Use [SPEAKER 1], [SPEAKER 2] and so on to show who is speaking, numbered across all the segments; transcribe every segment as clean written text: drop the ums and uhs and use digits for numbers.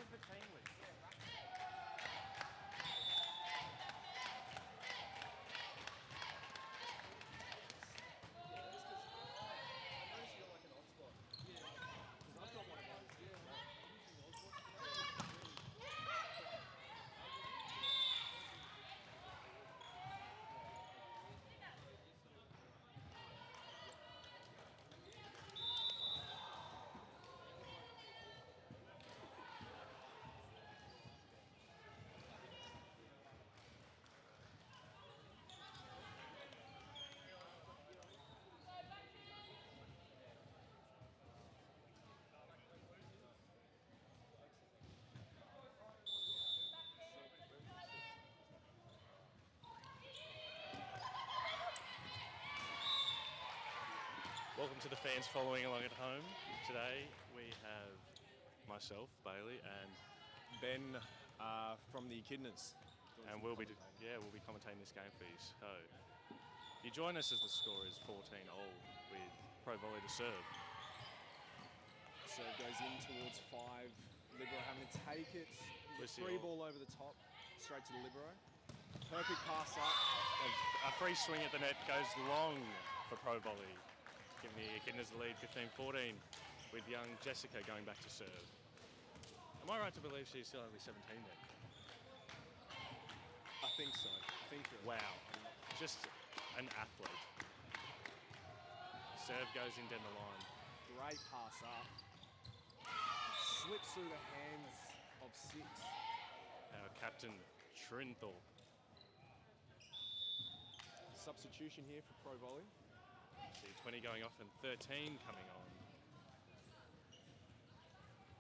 [SPEAKER 1] in for team list.
[SPEAKER 2] I've got one of those.
[SPEAKER 1] Welcome to the fans following along at home. Today we have myself, Bailey, and
[SPEAKER 2] Ben from the Echidnas.
[SPEAKER 1] we'll be commentating this game for you. So you join us as the score is 14-all with ProVolley to serve.
[SPEAKER 2] Serve goes in towards 5. Libero having to take it. Free ball over the top, straight to the Libero. Perfect pass up.
[SPEAKER 1] A free swing at the net goes long for ProVolley, giving the Echidnas the lead 15-14 with young Jessica going back to serve. Am I right to believe she's still only 17 then?
[SPEAKER 2] I think so.
[SPEAKER 1] Wow, just an athlete. Serve goes in down the line.
[SPEAKER 2] Great pass up. Slips through the hands of 6.
[SPEAKER 1] Our captain, Trinthal.
[SPEAKER 2] Substitution here for ProVolley.
[SPEAKER 1] See 20 going off and 13 coming on.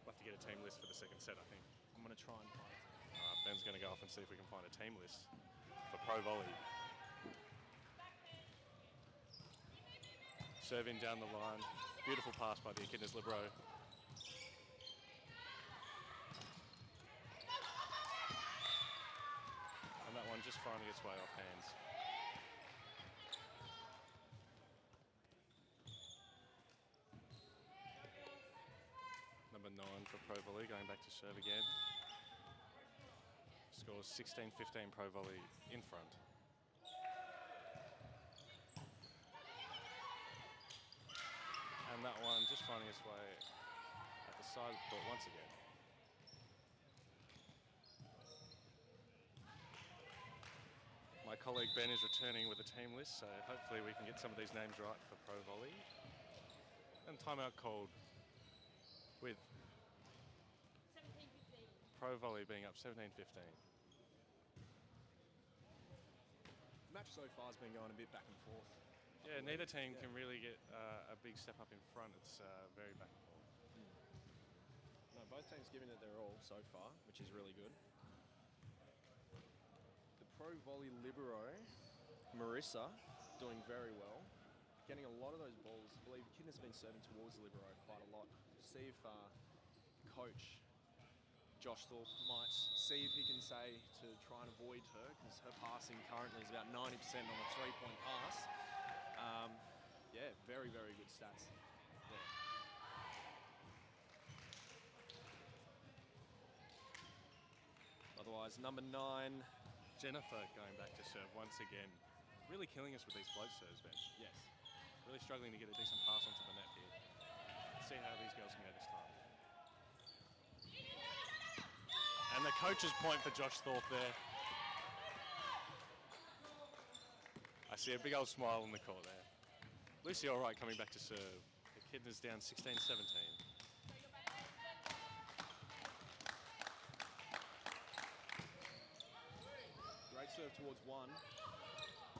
[SPEAKER 1] We'll have to get a team list for the second set, I think.
[SPEAKER 2] I'm going to try and find it.
[SPEAKER 1] All right, Ben's going to go off and see if we can find a team list for ProVolley. Serving down the line. Beautiful pass by the Echidnas Libero. And that one just finding its way off hands. Number 9 for ProVolley going back to serve again. Scores 16-15 ProVolley in front. And that one just finding its way at the side of the court once again. My colleague Ben is returning with a team list, so hopefully we can get some of these names right for ProVolley. And timeout called with ProVolley being up 17-15.
[SPEAKER 2] The match so far has been going a bit back and forth.
[SPEAKER 1] Yeah, neither team can really get a big step up in front. It's very back and forth.
[SPEAKER 2] No, both teams giving it their all so far, which is really good. The ProVolley Libero, Marissa, doing very well. Getting a lot of those balls. I believe Echidnas has been serving towards the Libero quite a lot. See if coach Josh Thorpe might see if he can say to try and avoid her, because her passing currently is about 90% on a 3-point pass. Yeah, very, very good stats there. Otherwise, number 9.
[SPEAKER 1] Jennifer going back to serve once again. Really killing us with these float serves, Ben.
[SPEAKER 2] Yes.
[SPEAKER 1] Really struggling to get a decent pass onto the net here. Let's see how these girls can go this time. And the coach's point for Josh Thorpe there. I see a big old smile on the court there. Lucy Allright coming back to serve. The Echidnas down 16-17.
[SPEAKER 2] Great serve towards 1.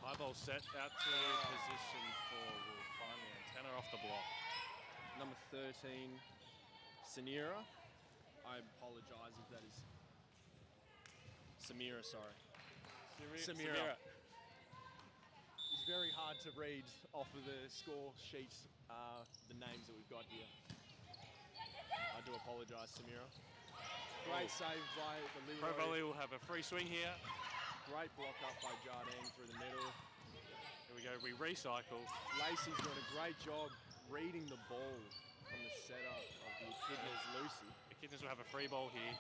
[SPEAKER 1] High ball set out to position for will find the antenna off the block.
[SPEAKER 2] Number 13, Samira. I apologise if that is Samira, sorry. Samira. It's very hard to read off of the score sheet the names that we've got here. I do apologise, Samira. Great save by the Libero.
[SPEAKER 1] ProVolley will have a free swing here.
[SPEAKER 2] Great block up by Jardine through the middle.
[SPEAKER 1] Here we go, we recycle.
[SPEAKER 2] Lacey's doing a great job reading the ball from the setter of the Echidnas, Lucy.
[SPEAKER 1] Echidnas will have a free ball here.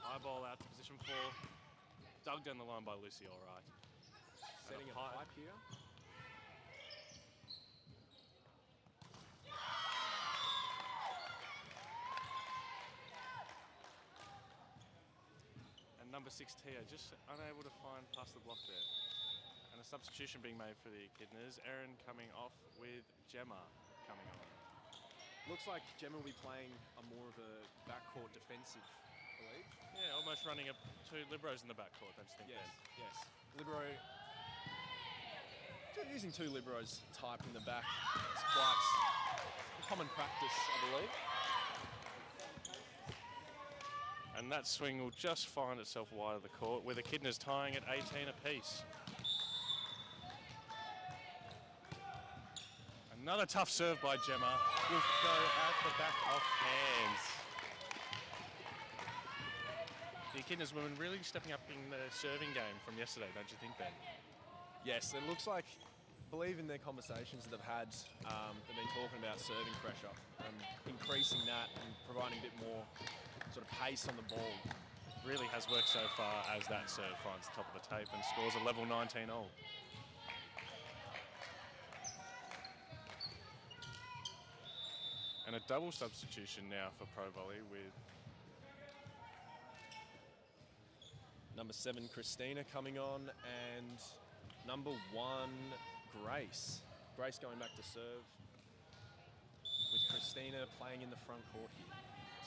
[SPEAKER 1] High ball out to position 4. Dug down the line by Lucy, all right.
[SPEAKER 2] Setting a pipe here.
[SPEAKER 1] And number 6, Tia, just unable to find past the block there. And a substitution being made for the Echidnas. Erin coming off with Gemma coming on.
[SPEAKER 2] Looks like Gemma will be playing a more of a backcourt defensive, I believe.
[SPEAKER 1] Yeah, almost running up 2 liberos in the backcourt, don't you think,
[SPEAKER 2] Yes,
[SPEAKER 1] Ben?
[SPEAKER 2] yes. Libero, using 2 liberos type in the back is quite a common practice, I believe.
[SPEAKER 1] And that swing will just find itself wide of the court, with the Echidnas tying at 18 apiece. Another tough serve by Gemma. Will go at the back of hands. The Echidnas women really stepping up in the serving game from yesterday, don't you think, Ben?
[SPEAKER 2] Yes, it looks like, I believe in their conversations that they've had, they've been talking about serving pressure and increasing that and providing a bit more sort of pace on the ball.
[SPEAKER 1] Really has worked so far as that serve finds the top of the tape and scores a level 19 all. And a double substitution now for ProVolley with
[SPEAKER 2] number 7, Christina, coming on, and number 1, Grace. Grace going back to serve, with Christina playing in the front court here.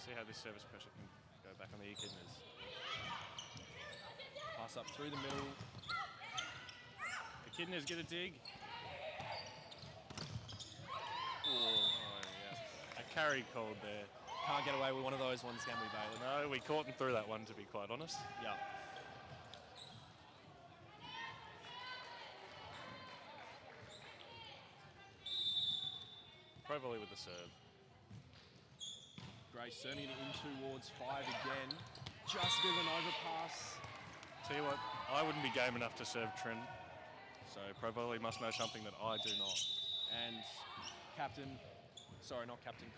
[SPEAKER 1] See how this service pressure can go back on the Echidnas.
[SPEAKER 2] Pass up through the middle.
[SPEAKER 1] Echidnas get a dig.
[SPEAKER 2] Oh,
[SPEAKER 1] yeah. A carry called there.
[SPEAKER 2] Can't get away with one of those ones, can we, Bailey?
[SPEAKER 1] No, we caught and threw that one, to be quite honest.
[SPEAKER 2] Yeah.
[SPEAKER 1] ProVolley with the serve.
[SPEAKER 2] Grace serving it in towards 5 again. Just a bit of an overpass.
[SPEAKER 1] Tell you what, I wouldn't be game enough to serve Trin. So ProVolley must know something that I do not.
[SPEAKER 2] And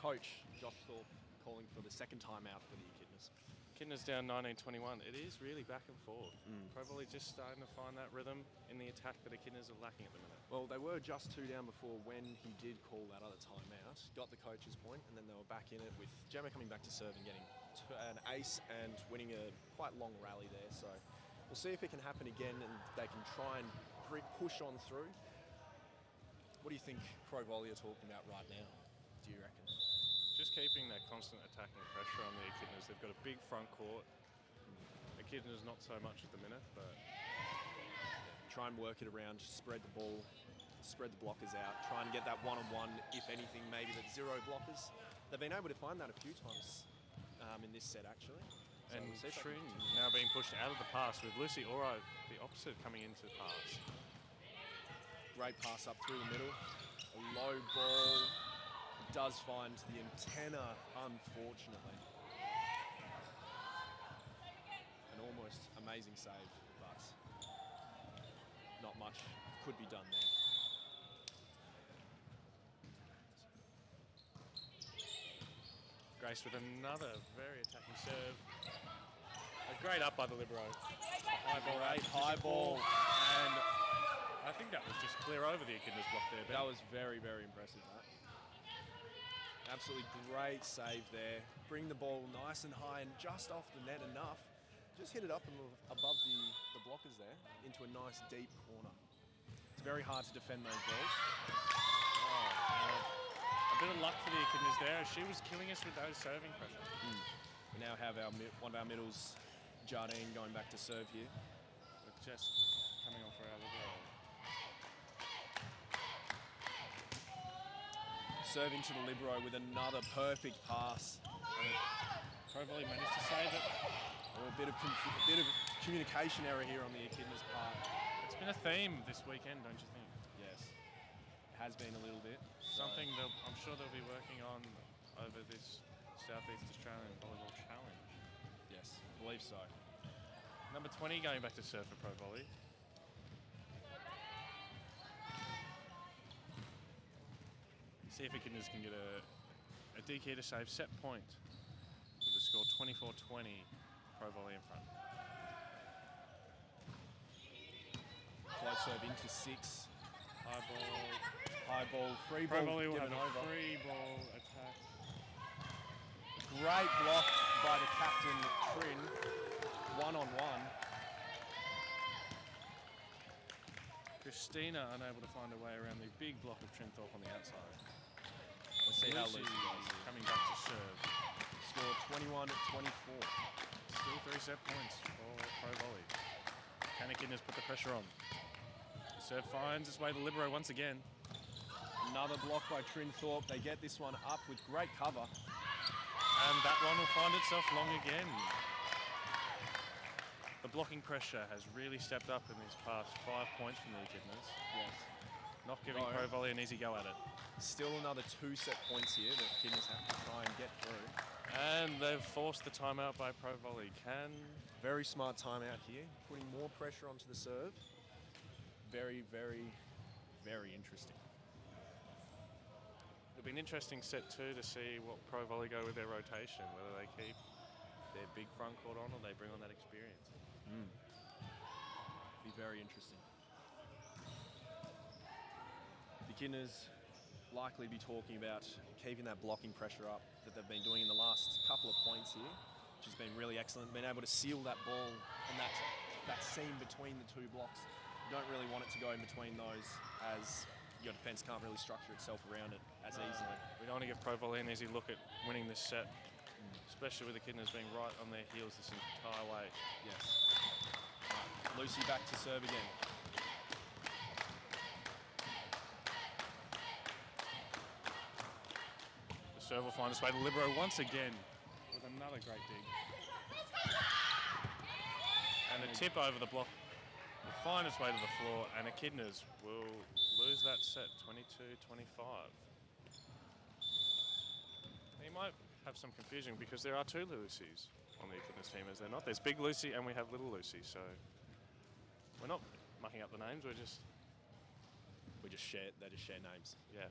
[SPEAKER 2] Coach Josh Thorpe calling for the second time out for the Echidnas.
[SPEAKER 1] Echidnas down 19-21. It is really back and forth. ProVolley just starting to find that rhythm in the attack that Echidnas are lacking at the minute.
[SPEAKER 2] Well, they were just 2 down before when he did call that other timeout. Got the coach's point, and then they were back in it with Gemma coming back to serve and getting an ace and winning a quite long rally there. So we'll see if it can happen again and they can try and push on through. What do you think ProVolley are talking about right now, do you reckon?
[SPEAKER 1] Just keeping that constant attacking pressure on the Echidnas. They've got a big front court. Echidnas not so much at the minute, but
[SPEAKER 2] try and work it around, spread the ball, spread the blockers out, try and get that one-on-one, if anything, maybe that 0 blockers. They've been able to find that a few times in this set, actually. So
[SPEAKER 1] and
[SPEAKER 2] we'll
[SPEAKER 1] Trin now being pushed out of the pass with Lucy Oro, the opposite, coming into the pass.
[SPEAKER 2] Great pass up through the middle. A low ball. Does find the antenna, unfortunately. An almost amazing save, but not much could be done there.
[SPEAKER 1] Grace with another very attacking serve. A great up by the libero. High ball,
[SPEAKER 2] high ball.
[SPEAKER 1] And I think that was just clear over the Echidnas block there, Ben.
[SPEAKER 2] That was very, very impressive, that. Absolutely great save there. Bring the ball nice and high and just off the net enough. Just hit it up and above the blockers there into a nice deep corner. It's very hard to defend those balls.
[SPEAKER 1] A bit of luck for the Echidnas there. She was killing us with those serving pressure.
[SPEAKER 2] We now have one of our middles, Jardine, going back to serve here.
[SPEAKER 1] With Jess coming on for our libero.
[SPEAKER 2] Serving to the libero with another perfect pass.
[SPEAKER 1] ProVolley managed to save it.
[SPEAKER 2] A bit of communication error here on the Echidnas' part.
[SPEAKER 1] It's been a theme this weekend, don't you think?
[SPEAKER 2] Yes, it has been a little bit.
[SPEAKER 1] Something that I'm sure they'll be working on over this Southeast Australian Volleyball Challenge.
[SPEAKER 2] Yes, I believe so.
[SPEAKER 1] Number 20 going back to serve for ProVolley. See if Echidnas can get a DK to save set point with the score 24-20. ProVolley in front.
[SPEAKER 2] Float serve into 6. High ball, free ball.
[SPEAKER 1] ProVolley will have
[SPEAKER 2] given
[SPEAKER 1] a
[SPEAKER 2] over.
[SPEAKER 1] free ball attack.
[SPEAKER 2] Great block by the captain, Trin. 1-on-1.
[SPEAKER 1] Christina unable to find a way around the big block of Trinthorpe on the outside.
[SPEAKER 2] Let's see how Lucy goes.
[SPEAKER 1] Coming back to serve.
[SPEAKER 2] Score 21-24.
[SPEAKER 1] Still 3 set points for ProVolley. Can Echidnas put the pressure on? Serve finds its way to libero once again.
[SPEAKER 2] Another block by Trinthorpe. They get this one up with great cover.
[SPEAKER 1] And that one will find itself long again. The blocking pressure has really stepped up in these past 5 points from the Echidnas.
[SPEAKER 2] Yes.
[SPEAKER 1] Not giving ProVolley an easy go at it.
[SPEAKER 2] Still another 2 set points here that Echidnas have to try and get through.
[SPEAKER 1] And they've forced the timeout by ProVolley.
[SPEAKER 2] Very smart timeout here, putting more pressure onto the serve. Very, very, very interesting.
[SPEAKER 1] It'll be an interesting set too to see what ProVolley go with their rotation, whether they keep their big front court on or they bring on that experience.
[SPEAKER 2] Be very interesting. The Echidnas likely be talking about keeping that blocking pressure up that they've been doing in the last couple of points here, which has been really excellent. Been able to seal that ball and that seam between the 2 blocks. You don't really want it to go in between those, as your defence can't really structure itself around it as easily.
[SPEAKER 1] We don't want to give ProVolley an easy look at winning this set, especially with the Echidnas being right on their heels this entire way.
[SPEAKER 2] Yes. Lucy back to serve again.
[SPEAKER 1] The serve will find its way to libero once again with another great dig. And a tip over the block will find its way to the floor, and Echidnas will lose that set 22-25. You might have some confusion because there are 2 Lucys on the Echidnas team, as they're not. There's Big Lucy and we have Little Lucy, so we're not mucking up the names, they just share names. Yeah.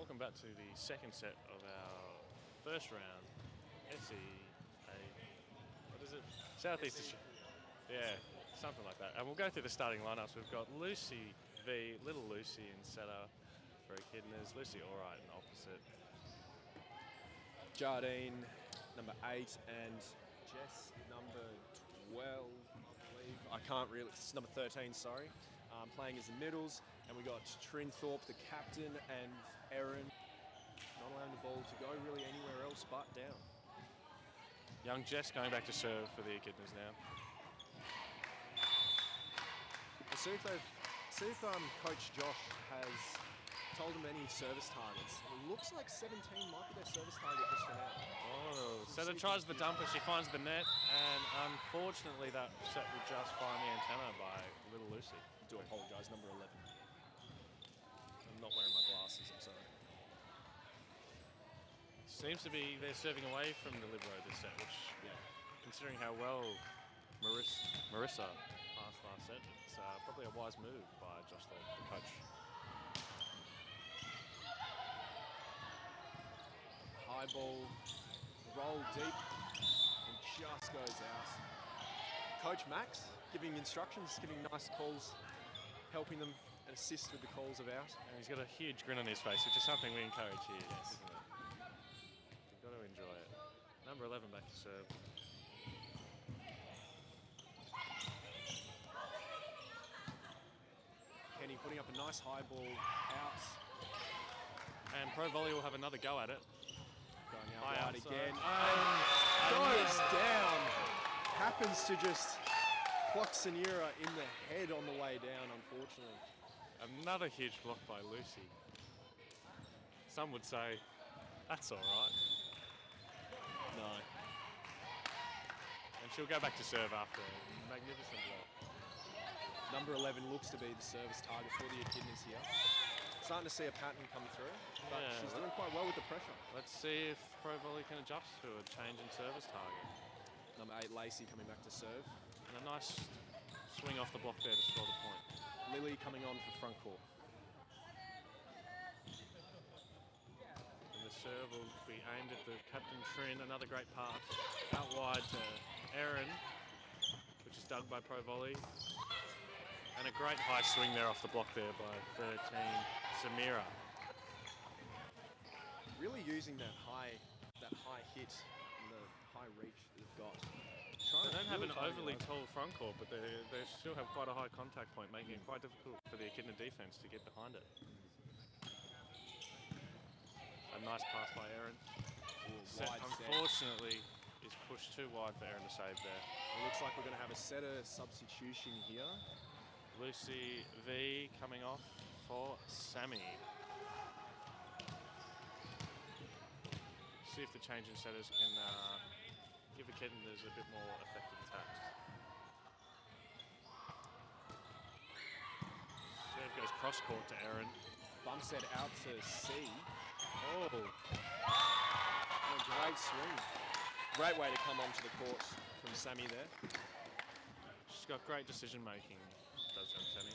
[SPEAKER 1] Welcome back to the second set of our first round. What is it? Southeast Australia. Yeah, something like that. And we'll go through the starting lineups. We've got Lucy v Little Lucy in setter for Echidnas. Lucy all right in opposite.
[SPEAKER 2] Jardine, number 8, and Jess, number 12, I believe. I can't really, it's number 13, sorry. Playing as the middles, and we got Trinthorpe, the captain, and Erin not allowing the ball to go really anywhere else but down.
[SPEAKER 1] Young Jess going back to serve for the Echidnas now.
[SPEAKER 2] We'll see if Coach Josh has told him any service targets. It looks like 17 might be their service target just for now.
[SPEAKER 1] Oh, Setter tries the dumper, she finds the net, and unfortunately that set will just find the antenna by little Lucy.
[SPEAKER 2] I do apologise, number 11. I'm not wearing my glasses, I'm sorry.
[SPEAKER 1] Seems to be they're serving away from the libero this set, which, considering how well Marissa passed last set, it's probably a wise move by Josh Thorpe, the coach.
[SPEAKER 2] High ball, roll deep, and just goes out. Coach Max giving instructions, giving nice calls, helping them and assist with the calls of out.
[SPEAKER 1] And he's got a huge grin on his face, which is something we encourage here, isn't it? You've got to enjoy it. Number 11 back to serve.
[SPEAKER 2] Kenny putting up a nice high ball out.
[SPEAKER 1] And ProVolley will have another go at it.
[SPEAKER 2] Going out
[SPEAKER 1] High
[SPEAKER 2] wide
[SPEAKER 1] outside.
[SPEAKER 2] again.
[SPEAKER 1] And
[SPEAKER 2] Goes down. Happens to just clock Sanira in the head on the way down, unfortunately.
[SPEAKER 1] Another huge block by Lucy. Some would say, that's all right.
[SPEAKER 2] No.
[SPEAKER 1] And she'll go back to serve after a magnificent block.
[SPEAKER 2] Number 11 looks to be the service target for the Echidnas here. Starting to see a pattern come through, but she's doing quite well with the pressure.
[SPEAKER 1] Let's see if ProVolley can adjust to a change in service target.
[SPEAKER 2] Number 8, Lacey, coming back to serve.
[SPEAKER 1] And a nice swing off the block there to score the point.
[SPEAKER 2] Lily coming on for front court.
[SPEAKER 1] And the serve will be aimed at the captain Trin. Another great pass out wide to Erin, which is dug by ProVolley. And a great high swing there off the block there by 13, Samira.
[SPEAKER 2] Really using that high hit and the high reach that they've got.
[SPEAKER 1] They don't have an overly tall front court, but they still have quite a high contact point, making it quite difficult for the Echidna defense to get behind it. A nice pass by Erin. Set, unfortunately, is pushed too wide for Erin to save there.
[SPEAKER 2] It looks like we're going to have a setter substitution here.
[SPEAKER 1] Lucy V coming off for Sammy. See if the change in setters can give Echidnas a bit more effective attacks. Serve goes cross court to Erin.
[SPEAKER 2] Bump set out to C.
[SPEAKER 1] Oh,
[SPEAKER 2] And a great swing. Great way to come onto the court from Sammy there.
[SPEAKER 1] she's got great decision making, does Sammy.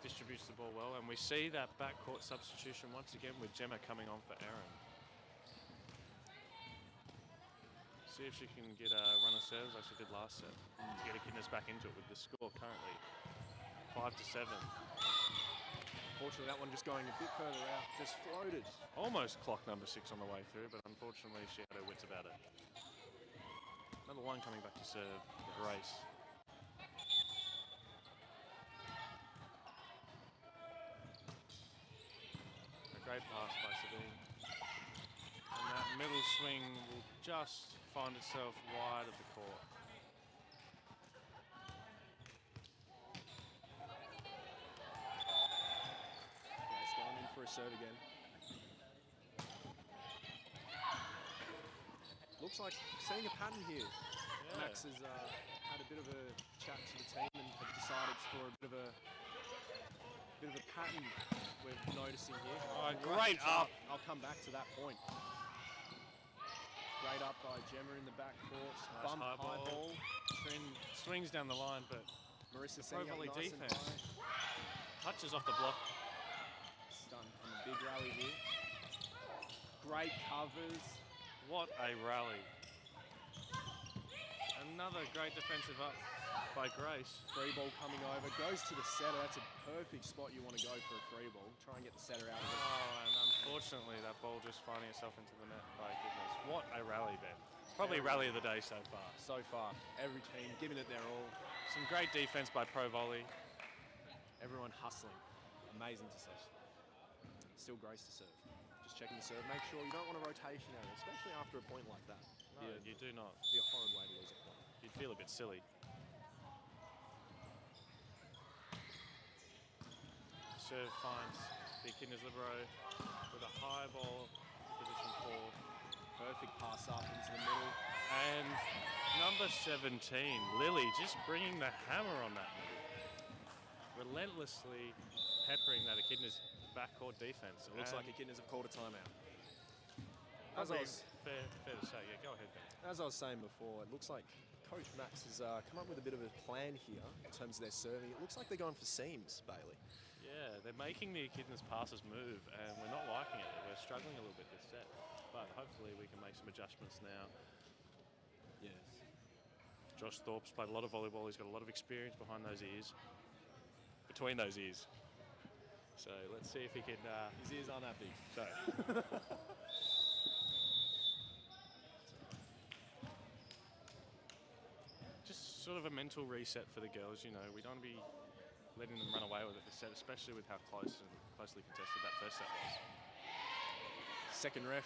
[SPEAKER 1] Distributes the ball well, and we see that backcourt substitution once again with Gemma coming on for Erin. See if she can get a run of serves like she did last set to get Echidnas back into it with the score currently 5-7.
[SPEAKER 2] Unfortunately, that one just going a bit further out, just floated.
[SPEAKER 1] Almost clock number 6 on the way through, but unfortunately she had her wits about it. Number 1 coming back to serve, Grace. A great pass by Sabine. And that middle swing will just find itself wide of the court.
[SPEAKER 2] Grace going in for a serve again. Looks like seeing a pattern here.
[SPEAKER 1] Yeah.
[SPEAKER 2] Max has had a bit of a chat to the team and have decided for a bit of a pattern we're noticing here.
[SPEAKER 1] Oh, great up.
[SPEAKER 2] I'll come back to that point. Great up by Gemma in the backcourt.
[SPEAKER 1] Nice
[SPEAKER 2] Bump high ball.
[SPEAKER 1] Trin swings down the line, but
[SPEAKER 2] Marissa
[SPEAKER 1] the
[SPEAKER 2] setting up
[SPEAKER 1] ProVolley
[SPEAKER 2] nice and
[SPEAKER 1] defense
[SPEAKER 2] high.
[SPEAKER 1] touches off the block.
[SPEAKER 2] Stunned on the big rally here. Great covers.
[SPEAKER 1] What a rally. Another great defensive up by Grace.
[SPEAKER 2] Free ball coming over. Goes to the setter. That's a perfect spot you want to go for a free ball. Try and get the setter out of it.
[SPEAKER 1] Oh, and unfortunately that ball just finding itself into the net by goodness. What a rally, Ben. Probably rally of the day so far.
[SPEAKER 2] So far, every team giving it their all.
[SPEAKER 1] Some great defense by ProVolley.
[SPEAKER 2] Everyone hustling. Amazing to see. Still Grace to serve. Just checking the serve. Make sure you don't want a rotation out, especially after a point like that.
[SPEAKER 1] No, you do not.
[SPEAKER 2] Be a horrid way to lose a point.
[SPEAKER 1] You'd feel a bit silly. Serve finds the Echidnas libero with a high ball, position 4.
[SPEAKER 2] Perfect pass up into the middle.
[SPEAKER 1] And number 17, Lily, just bringing the hammer on that middle. Relentlessly peppering that Echidnas backcourt defense.
[SPEAKER 2] It looks like Echidnas have called a timeout.
[SPEAKER 1] As I was fair to say, yeah, go ahead, Ben.
[SPEAKER 2] As I was saying before, it looks like Coach Max has come up with a bit of a plan here in terms of their serving. It looks like they're going for seams, Bailey.
[SPEAKER 1] Yeah, they're making the Echidnas passes move, and we're not liking it. We're struggling a little bit this set, but hopefully we can make some adjustments now.
[SPEAKER 2] Yes.
[SPEAKER 1] Josh Thorpe's played a lot of volleyball. He's got a lot of experience behind those ears, between those ears. So let's see if he can...
[SPEAKER 2] His ears aren't that big.
[SPEAKER 1] So. Just sort of a mental reset for the girls, you know. We don't want to be letting them run away with it this set, especially with how closely contested that first set was.
[SPEAKER 2] Second ref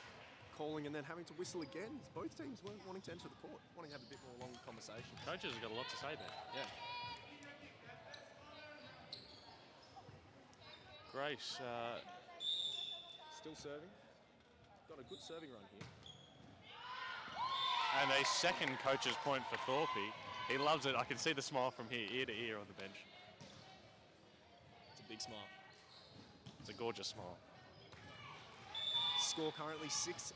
[SPEAKER 2] calling and then having to whistle again. Both teams weren't wanting to enter the court, wanting to have a bit more long conversation.
[SPEAKER 1] Coaches have got a lot to say there.
[SPEAKER 2] Yeah.
[SPEAKER 1] Grace.
[SPEAKER 2] Still serving. Got a good serving run here.
[SPEAKER 1] And a second coach's point for Thorpe. He loves it. I can see the smile from here, ear to ear on the bench.
[SPEAKER 2] It's a big smile.
[SPEAKER 1] It's a gorgeous smile.
[SPEAKER 2] Score currently 6-11.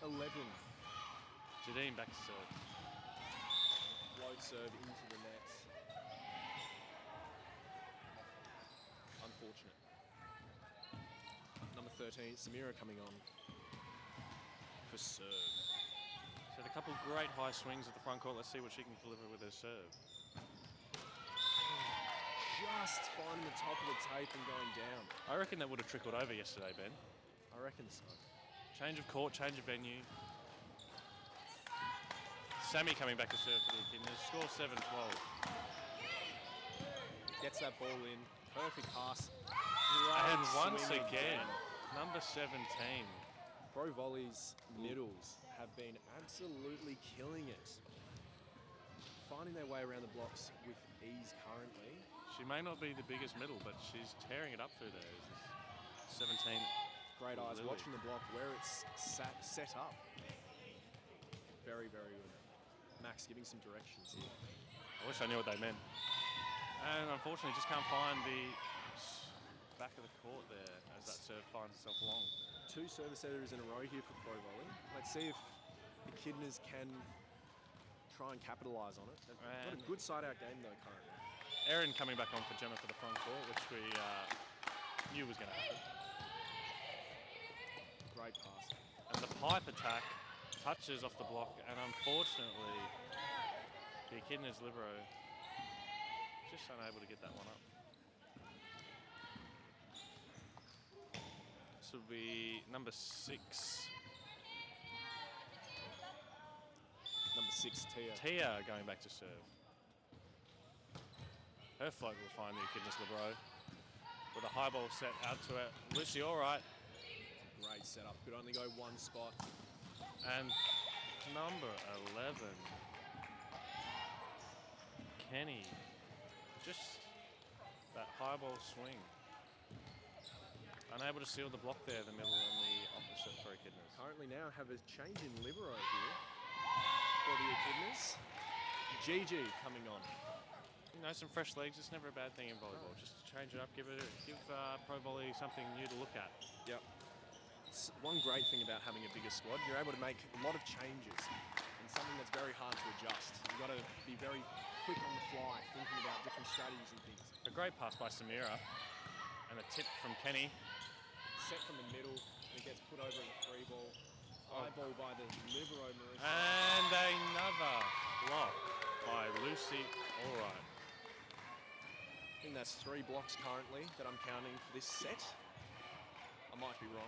[SPEAKER 1] Jadine back to serve.
[SPEAKER 2] Float serve into the net. Unfortunate. Number 13, Samira coming on for serve.
[SPEAKER 1] She's had a couple great high swings at the front court. Let's see what she can deliver with her serve.
[SPEAKER 2] Just finding the top of the tape and going down.
[SPEAKER 1] I reckon that would have trickled over yesterday, Ben.
[SPEAKER 2] I reckon so.
[SPEAKER 1] Change of court, change of venue. Sammy coming back to serve for the Echidnas. Score 7-12.
[SPEAKER 2] Gets that ball in. Perfect pass.
[SPEAKER 1] And once again, number 17.
[SPEAKER 2] ProVolley's middles have been absolutely killing it. Finding their way around the blocks with ease currently.
[SPEAKER 1] She may not be the biggest middle, but she's tearing it up through there. 17.
[SPEAKER 2] Great eyes
[SPEAKER 1] Lily.
[SPEAKER 2] watching the block where it's set up. Very, very good. Max giving some directions here.
[SPEAKER 1] I wish I knew what they meant. And unfortunately, just can't find the back of the court there as that serve finds itself long.
[SPEAKER 2] 2 service errors in a row here for ProVolley. Let's see if the Echidnas can try and capitalise on it. They've got a good side-out game though currently.
[SPEAKER 1] Erin coming back on for Gemma for the front court, which we knew was going to happen.
[SPEAKER 2] Great pass.
[SPEAKER 1] And the pipe attack touches off the block, and unfortunately, the Echidnas libero just unable to get that one up. This will be number 6.
[SPEAKER 2] Number 6, Tia.
[SPEAKER 1] Tia going back to serve. Her float will find the Echidnas libero with a high ball set out to it. Lucy, all right.
[SPEAKER 2] Great setup. Could only go one spot.
[SPEAKER 1] And number 11, Kenny. Just that high ball swing. Unable to seal the block there, the middle and the opposite for Echidnas.
[SPEAKER 2] Currently now have a change in libero here for the Echidnas. Gigi coming on.
[SPEAKER 1] You know, some fresh legs, it's never a bad thing in volleyball. Just to change it up, give ProVolley something new to look at.
[SPEAKER 2] Yep. One great thing about having a bigger squad, you're able to make a lot of changes and something that's very hard to adjust. You've got to be very quick on the fly, thinking about different strategies and things.
[SPEAKER 1] A great pass by Samira and a tip from Kenny.
[SPEAKER 2] Set from the middle, and it gets put over in the free ball. High ball by the libero, Marissa.
[SPEAKER 1] And another block by Lucy. All right.
[SPEAKER 2] I think that's 3 blocks currently that I'm counting for this set. I might be wrong.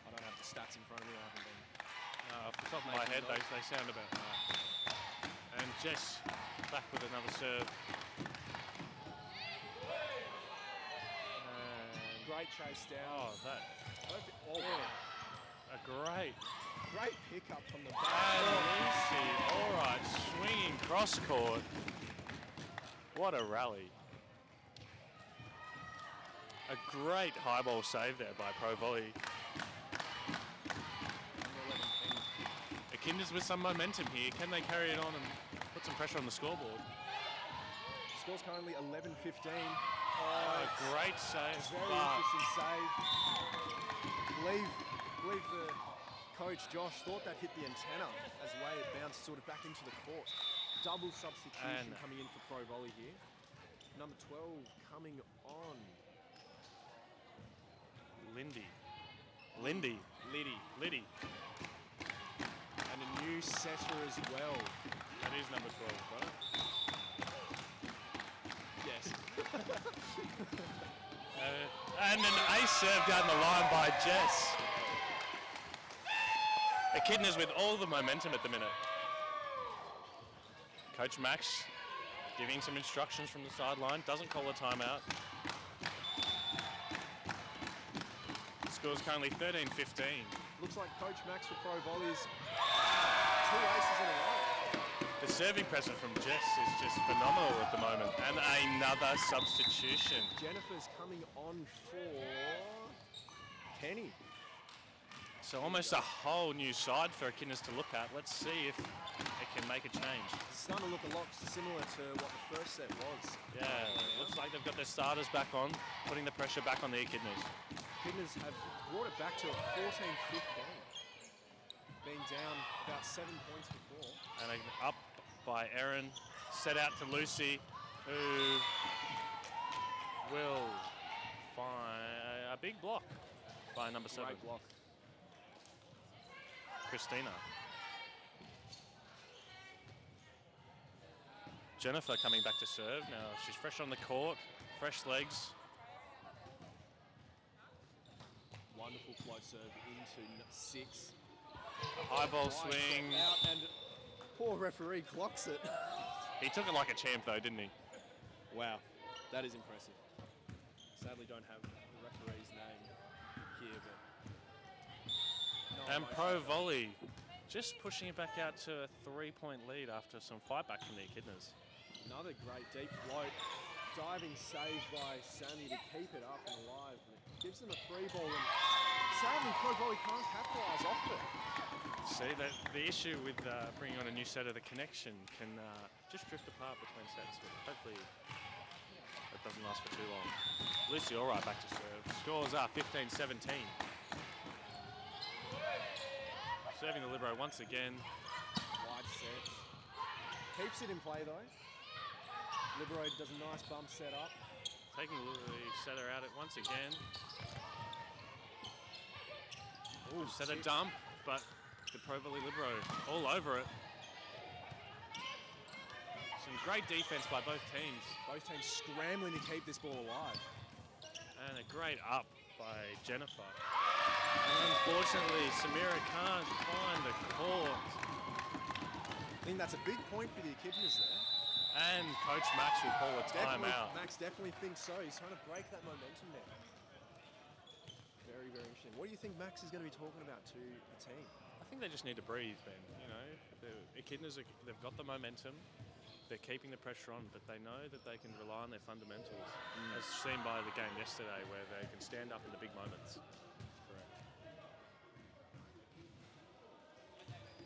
[SPEAKER 2] I don't have the stats in front of me. I haven't been.
[SPEAKER 1] Off the top of my head, they sound about right. And Jess back with another serve. And
[SPEAKER 2] Great chase down.
[SPEAKER 1] oh, that.
[SPEAKER 2] Perfect. Oh,
[SPEAKER 1] A great
[SPEAKER 2] Great pickup from the
[SPEAKER 1] And
[SPEAKER 2] back.
[SPEAKER 1] Lucy, all right, swinging cross court. What a rally. A great high ball save there by ProVolley. Echidnas with some momentum here. Can they carry it on and put some pressure on the scoreboard?
[SPEAKER 2] Score's currently 11-15.
[SPEAKER 1] A great save.
[SPEAKER 2] Very
[SPEAKER 1] but
[SPEAKER 2] interesting save. Believe the coach, Josh, thought that hit the antenna as way it bounced sort of back into the court. Double substitution
[SPEAKER 1] And
[SPEAKER 2] coming in for ProVolley here. Number 12 coming on.
[SPEAKER 1] Liddy.
[SPEAKER 2] And a new setter as well.
[SPEAKER 1] That is number 12, brother.
[SPEAKER 2] Yes.
[SPEAKER 1] And an ace serve down the line by Jess. Echidnas with all the momentum at the minute. Coach Max giving some instructions from the sideline, doesn't call a timeout. The score's currently 13-15.
[SPEAKER 2] Looks like Coach Max for ProVolley's 2 aces in a row.
[SPEAKER 1] The serving pressure from Jess is just phenomenal at the moment. And another substitution.
[SPEAKER 2] Jennifer's coming on for Kenny.
[SPEAKER 1] So almost a whole new side for Echidnas to look at. Let's see if it can make a change.
[SPEAKER 2] It's starting to look a lot similar to what the first set was.
[SPEAKER 1] Yeah, looks like they've got their starters back on, putting the pressure back on the Echidnas.
[SPEAKER 2] Echidnas have brought it back to a 14-15, being down about 7 points before.
[SPEAKER 1] And up by Erin, set out to Lucy, who will find a big block by number 7.
[SPEAKER 2] Great block.
[SPEAKER 1] Christina. Jennifer coming back to serve. Now she's fresh on the court, fresh legs.
[SPEAKER 2] Wonderful flow serve into 6.
[SPEAKER 1] A high ball swing.
[SPEAKER 2] Out, and poor referee clocks it.
[SPEAKER 1] He took it like a champ though, didn't he?
[SPEAKER 2] Wow, that is impressive. Sadly don't have the referee's name here, but...
[SPEAKER 1] And ProVolley just pushing it back out to a 3-point lead after some fight back from the Echidnas.
[SPEAKER 2] Another great deep float. Diving save by Sammy to keep it up and alive. And it gives them a free ball, and sadly ProVolley can't capitalise off it.
[SPEAKER 1] See, that the issue with bringing on a new set of the connection can just drift apart between sets, but hopefully that doesn't last for too long. Lucy all right back to serve. Scores are 15-17. Serving the libero once again.
[SPEAKER 2] Wide set. Keeps it in play though. Libero does a nice bump set up.
[SPEAKER 1] Taking the setter out it once again. Ooh, set a dump, but the ProVolley libero all over it. Some great defense by both teams.
[SPEAKER 2] Both teams scrambling to keep this ball alive.
[SPEAKER 1] And a great up by Jennifer. And unfortunately, Samira can't find the court.
[SPEAKER 2] I think that's a big point for the Echidnas there.
[SPEAKER 1] And Coach Max will call a timeout.
[SPEAKER 2] Max definitely thinks so. He's trying to break that momentum now. Very, very interesting. What do you think Max is going to be talking about to the team?
[SPEAKER 1] I think they just need to breathe, Ben. You know, the Echidnas, they've got the momentum. They're keeping the pressure on, but they know that they can rely on their fundamentals, as seen by the game yesterday, where they can stand up in the big moments.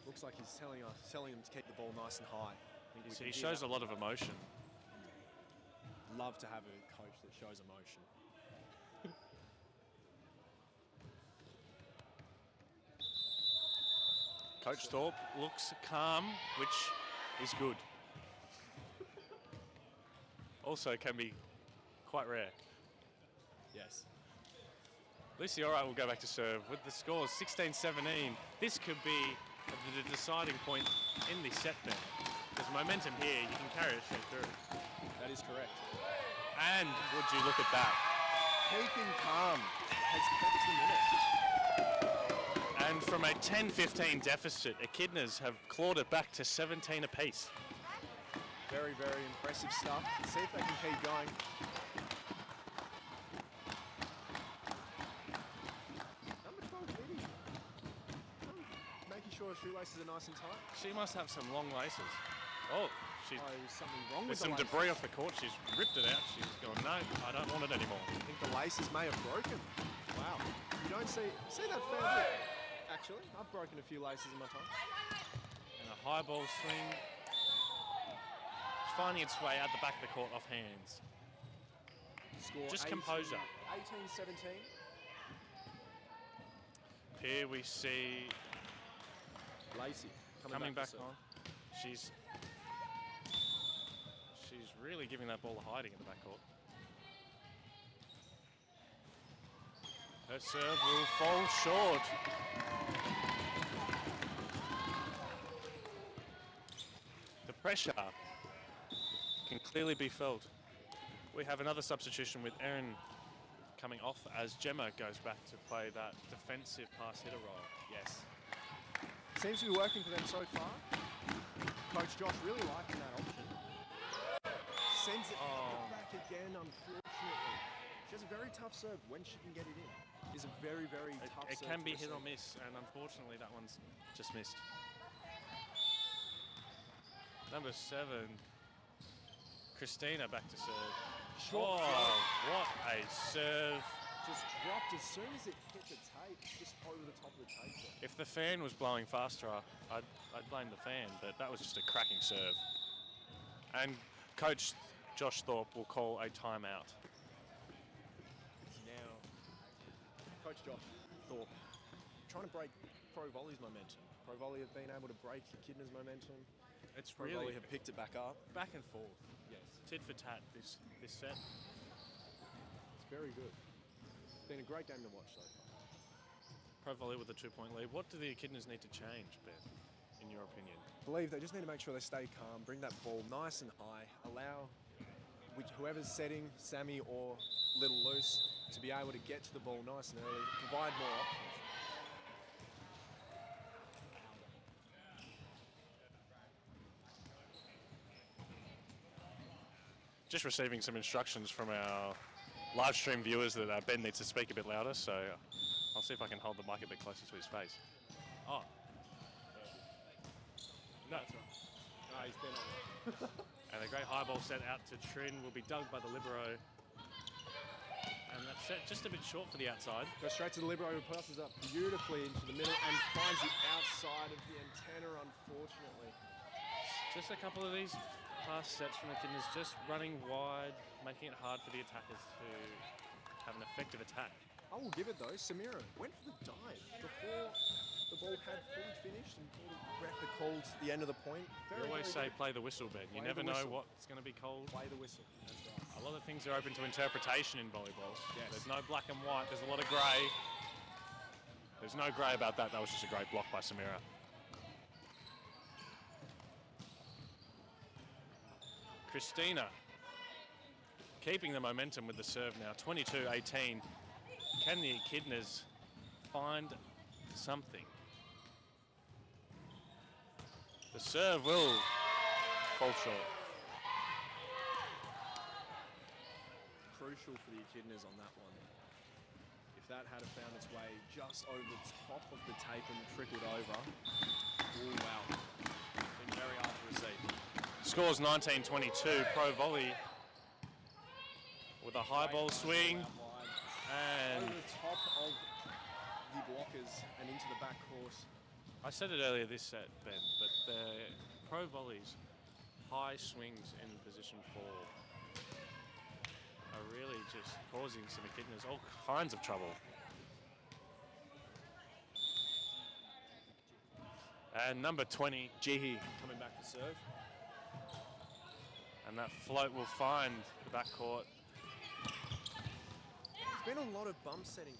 [SPEAKER 2] Looks like he's telling them to keep the ball nice and high.
[SPEAKER 1] He shows a lot of emotion.
[SPEAKER 2] Love to have a coach that shows emotion.
[SPEAKER 1] Coach Thorpe looks calm, which is good. Also can be quite rare.
[SPEAKER 2] Yes.
[SPEAKER 1] Lucy, all right, we'll go back to serve. With the scores 16-17, this could be the deciding point in the set then. There's momentum here, you can carry it straight through.
[SPEAKER 2] That is correct.
[SPEAKER 1] And would you look at that?
[SPEAKER 2] Keeping calm has kept the minute.
[SPEAKER 1] And from a 10-15 deficit, Echidnas have clawed it back to 17 apiece.
[SPEAKER 2] Very, very impressive stuff. See if they can keep going. Number 12, Liddy. Make her shoelaces are nice and tight.
[SPEAKER 1] She must have some long laces. Oh, she's...
[SPEAKER 2] There's something wrong
[SPEAKER 1] There's
[SPEAKER 2] with
[SPEAKER 1] some
[SPEAKER 2] the
[SPEAKER 1] debris
[SPEAKER 2] laces.
[SPEAKER 1] off the court. She's ripped it out. She's gone, no, I don't want it anymore.
[SPEAKER 2] I think the laces may have broken. Wow. You don't see that fair bit. Actually, I've broken a few laces in my time.
[SPEAKER 1] And a high ball swing. It's finding its way out the back of the court off hands.
[SPEAKER 2] Score
[SPEAKER 1] Just composure.
[SPEAKER 2] 18-17.
[SPEAKER 1] Here we see
[SPEAKER 2] Lacey
[SPEAKER 1] coming back
[SPEAKER 2] to serve.
[SPEAKER 1] on. She's really giving that ball a hiding in the backcourt. Her serve will fall short. The pressure can clearly be felt. We have another substitution with Erin coming off as Gemma goes back to play that defensive pass hitter role.
[SPEAKER 2] Yes. Seems to be working for them so far. Coach Josh really liking that option. Sends it back again, unfortunately. She has a very tough serve when she can get it in. It's a very, very tough serve.
[SPEAKER 1] It can be
[SPEAKER 2] to
[SPEAKER 1] hit or
[SPEAKER 2] receive.
[SPEAKER 1] miss, and unfortunately that one's just missed. Number 7, Christina back to serve.
[SPEAKER 2] Short
[SPEAKER 1] oh,
[SPEAKER 2] serve.
[SPEAKER 1] what a serve.
[SPEAKER 2] Just dropped as soon as it hit the tape, just over the top of the tape there.
[SPEAKER 1] If the fan was blowing faster, I'd blame the fan, but that was just a cracking serve. And Coach Josh Thorpe will call a timeout.
[SPEAKER 2] Now, Coach Josh Thorpe trying to break ProVolley's momentum. ProVolley have been able to break Echidnas' momentum.
[SPEAKER 1] It's
[SPEAKER 2] ProVolley
[SPEAKER 1] really
[SPEAKER 2] have picked it back up.
[SPEAKER 1] back and forth.
[SPEAKER 2] Yes.
[SPEAKER 1] Tit for tat this set.
[SPEAKER 2] It's very good. It's been a great game to watch so far.
[SPEAKER 1] ProVolley with a 2-point lead. What do the Echidnas need to change, Ben, in your opinion?
[SPEAKER 2] I believe they just need to make sure they stay calm, bring that ball nice and high, allow whoever's setting, Sammy or Little Loose, to be able to get to the ball nice and early, provide more options.
[SPEAKER 1] Just receiving some instructions from our live stream viewers that Ben needs to speak a bit louder, so I'll see if I can hold the mic a bit closer to his face. Oh. No.
[SPEAKER 2] That's right. No, he's been on it.
[SPEAKER 1] And a great high ball set out to Trin will be dug by the libero. And that's set just a bit short for the outside.
[SPEAKER 2] Goes straight to the libero, who passes up beautifully into the middle and finds the outside of the antenna, unfortunately.
[SPEAKER 1] Just a couple of these pass sets from the Echidnas, just running wide, making it hard for the attackers to have an effective attack.
[SPEAKER 2] I will give it though, Samira went for the dive before the ball had fully finished and the ref had called the end of the point.
[SPEAKER 1] We always say play the whistle, Ben. You
[SPEAKER 2] Play
[SPEAKER 1] never
[SPEAKER 2] the
[SPEAKER 1] know
[SPEAKER 2] whistle.
[SPEAKER 1] what's going to be called.
[SPEAKER 2] Play the whistle. That's right.
[SPEAKER 1] A lot of things are open to interpretation in volleyball.
[SPEAKER 2] Yes.
[SPEAKER 1] There's no black and white, there's a lot of grey. There's no grey about that. That was just a great block by Samira. Christina keeping the momentum with the serve now, 22-18. Can the Echidnas find something? The serve will fall short.
[SPEAKER 2] Crucial for the Echidnas on that one. If that had found its way just over the top of the tape and trickled over, oh wow, been very hard to receive.
[SPEAKER 1] Scores 19-22. ProVolley with a high ball swing and
[SPEAKER 2] over the top of the blockers and into the back course.
[SPEAKER 1] I said it earlier this set, Ben, but the ProVolley's high swings in position 4 are really just causing some Echidnas all kinds of trouble. And number 20,
[SPEAKER 2] Jihi coming back to serve.
[SPEAKER 1] and that float will find the backcourt.
[SPEAKER 2] There's been a lot of bump setting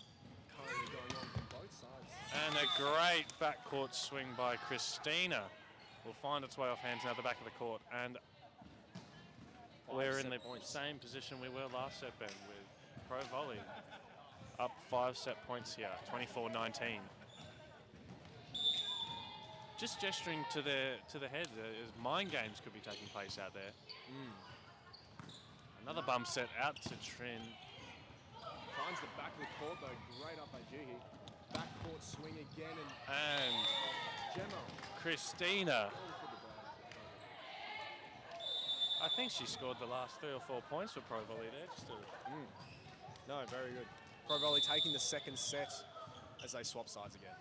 [SPEAKER 2] currently going on from both sides.
[SPEAKER 1] And a great backcourt swing by Christina will find its way off hands now at the back of the court. And we're in the same position we were last set, Ben, with ProVolley up 5 set points here, 24-19. Just gesturing to the head, as mind games could be taking place out there. Another bump set out to Trin.
[SPEAKER 2] Finds the back of the court though, great up by Jihi. Back court swing again, and
[SPEAKER 1] And
[SPEAKER 2] Gemma
[SPEAKER 1] Christina,
[SPEAKER 2] going for the break.
[SPEAKER 1] I think she scored the last 3 or 4 points for ProVolley there. Just a,
[SPEAKER 2] No, very good. ProVolley taking the second set as they swap sides again.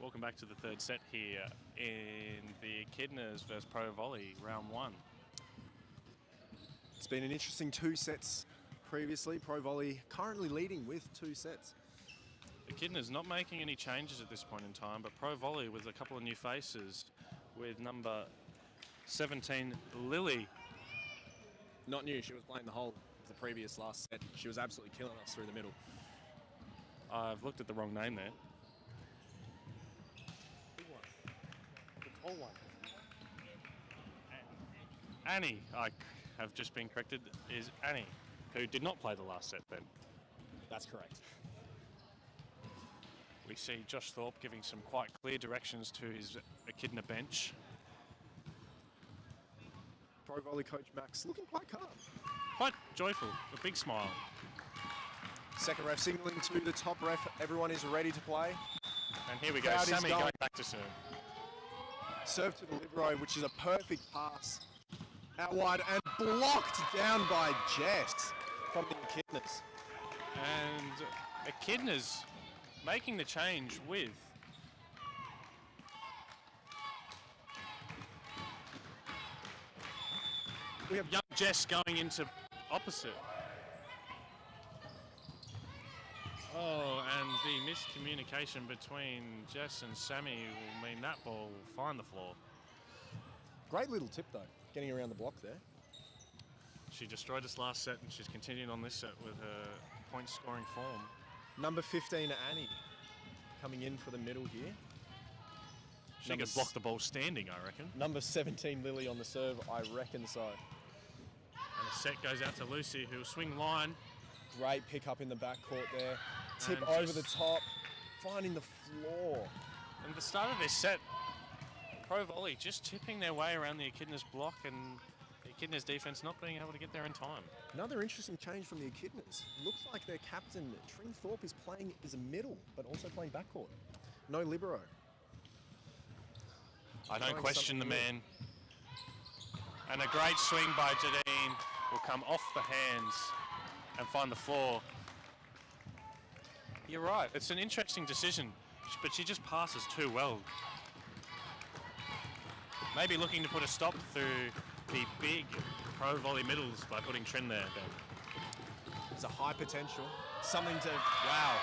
[SPEAKER 1] welcome back to the third set here in the Echidnas versus ProVolley, round 1.
[SPEAKER 2] It's been an interesting 2 sets previously. ProVolley currently leading with 2 sets.
[SPEAKER 1] Echidnas not making any changes at this point in time, but ProVolley with a couple of new faces, with number 17, Lily.
[SPEAKER 2] Not new, she was playing the whole of the previous last set. She was absolutely killing us through the middle.
[SPEAKER 1] I've looked at the wrong name there. The tall one. Annie, I have just been corrected, is Annie, who did not play the last set then.
[SPEAKER 2] That's correct.
[SPEAKER 1] We see Josh Thorpe giving some quite clear directions to his Echidna bench.
[SPEAKER 2] ProVolley coach Max looking quite calm.
[SPEAKER 1] Quite joyful, a big smile.
[SPEAKER 2] Second ref signaling to the top ref. Everyone is ready to play.
[SPEAKER 1] And here we go,
[SPEAKER 2] Crowd is
[SPEAKER 1] Sammy
[SPEAKER 2] going.
[SPEAKER 1] going back to serve.
[SPEAKER 2] Serve to the libero, which is a perfect pass. Out wide and blocked down by Jess from the Echidnas.
[SPEAKER 1] And Echidnas making the change with
[SPEAKER 2] We have
[SPEAKER 1] young Jess going into opposite. Oh, and the miscommunication between Jess and Sammy will mean that ball will find the floor.
[SPEAKER 2] great little tip though, getting around the block there.
[SPEAKER 1] She destroyed us last set and she's continuing on this set with her point scoring form.
[SPEAKER 2] Number 15, Annie. coming in for the middle here.
[SPEAKER 1] She could block the ball standing, I reckon.
[SPEAKER 2] Number 17, Lily, on the serve. I reckon so.
[SPEAKER 1] And the set goes out to Lucy, who will swing line.
[SPEAKER 2] Great pick up in the backcourt there. Tip
[SPEAKER 1] And
[SPEAKER 2] over the top, finding the floor.
[SPEAKER 1] And the start of this set, ProVolley just tipping their way around the Echidnas block and the Echidnas defense not being able to get there in time.
[SPEAKER 2] Another interesting change from the Echidnas. Looks like their captain, Trin Thorpe, is playing as a middle, but also playing backcourt. No libero.
[SPEAKER 1] I don't question the man. And a great swing by Jadine will come off the hands and find the floor. You're right, it's an interesting decision, but she just passes too well. Maybe looking to put a stop through the big ProVolley middles by putting Trin there, Ben.
[SPEAKER 2] It's a high potential. Something to, wow,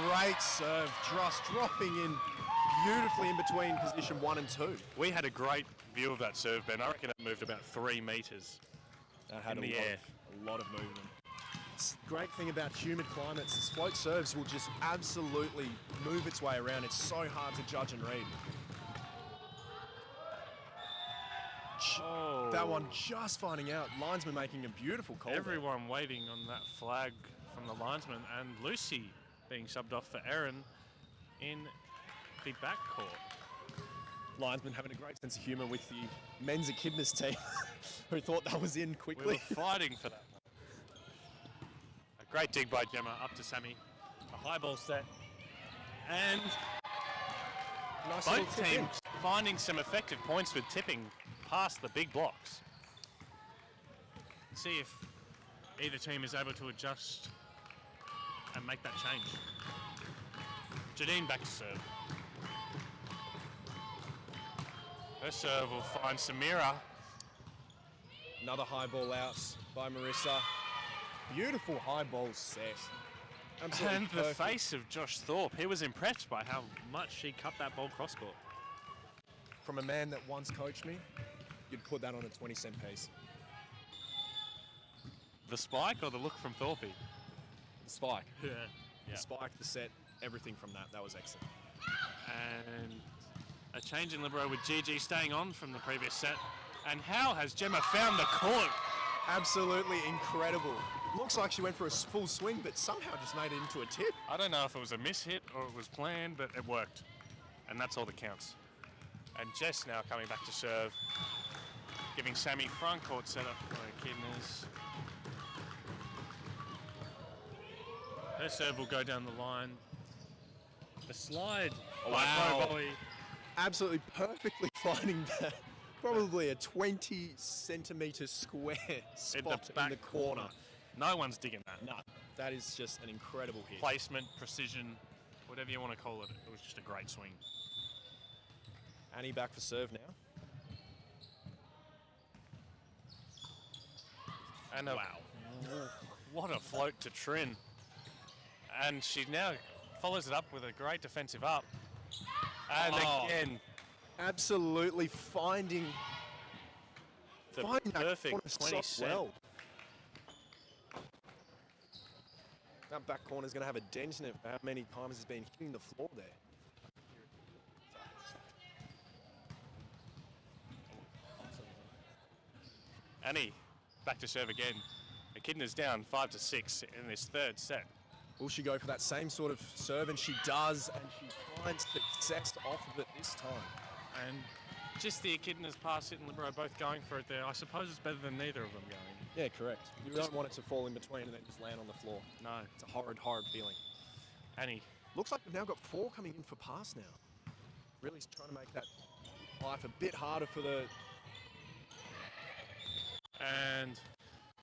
[SPEAKER 2] great serve, just dropping in beautifully in between position 1 and 2.
[SPEAKER 1] We had a great view of that serve, Ben. I reckon it moved about 3 metres in the air.
[SPEAKER 2] A lot of movement. It's the great thing about humid climates is float serves will just absolutely move its way around. It's so hard to judge and read.
[SPEAKER 1] Oh.
[SPEAKER 2] That one just finding out. Linesman making a beautiful call.
[SPEAKER 1] Everyone waiting on that flag from the linesman, and Lucy being subbed off for Erin in the backcourt.
[SPEAKER 2] Linesman having a great sense of humour with the men's Echidnas team who thought that was in quickly.
[SPEAKER 1] We were fighting for that one. A great dig by Gemma up to Sammy. A high ball set. And
[SPEAKER 2] Nice
[SPEAKER 1] both teams finding some effective points with tipping past the big blocks. See if either team is able to adjust and make that change. Jadine back to serve. Her serve will find Samira.
[SPEAKER 2] Another high ball out by Marissa. Beautiful high ball set. Absolutely
[SPEAKER 1] And
[SPEAKER 2] perfect.
[SPEAKER 1] the face of Josh Thorpe, he was impressed by how much she cut that ball cross court.
[SPEAKER 2] From a man that once coached me, you'd put that on a 20-cent piece.
[SPEAKER 1] The spike or the look from Thorpe?
[SPEAKER 2] The spike.
[SPEAKER 1] Yeah.
[SPEAKER 2] The spike, the set, everything from that. That was excellent.
[SPEAKER 1] And a change in libero with Gigi staying on from the previous set. And how has Gemma found the court?
[SPEAKER 2] Absolutely incredible. Looks like she went for a full swing, but somehow just made it into a tip.
[SPEAKER 1] I don't know if it was a mishit or it was planned, but it worked. And that's all that counts. And Jess now coming back to serve, giving Sammy front court setup for Echidnas. Her serve will go down the line. The slide by ProVolley.
[SPEAKER 2] Absolutely perfectly finding that. Probably a 20-centimetre square spot in the corner.
[SPEAKER 1] No one's digging that.
[SPEAKER 2] No, that is just an incredible hit.
[SPEAKER 1] Placement, precision, whatever you want to call it. It was just a great swing.
[SPEAKER 2] Annie back for serve now.
[SPEAKER 1] And wow. What a float to Trin. And she now follows it up with a great defensive up. And again,
[SPEAKER 2] absolutely finding
[SPEAKER 1] the
[SPEAKER 2] that
[SPEAKER 1] perfect
[SPEAKER 2] corner
[SPEAKER 1] 20
[SPEAKER 2] so
[SPEAKER 1] set.
[SPEAKER 2] well. That back corner's going to have a dent in it for how many times it's been hitting the floor there.
[SPEAKER 1] Annie back to serve again. Echidna's down 5-6 in this third set.
[SPEAKER 2] Will she go for that same sort of serve? And she does, and she finds success off of it this time.
[SPEAKER 1] And just the Echidna's pass hit and libero both going for it there. I suppose it's better than neither of them going.
[SPEAKER 2] Yeah, correct. You don't want it to fall in between and then just land on the floor.
[SPEAKER 1] No.
[SPEAKER 2] It's a horrid, horrid feeling.
[SPEAKER 1] Annie.
[SPEAKER 2] Looks like we've now got 4 coming in for pass now. Really trying to make that life a bit harder for the...
[SPEAKER 1] And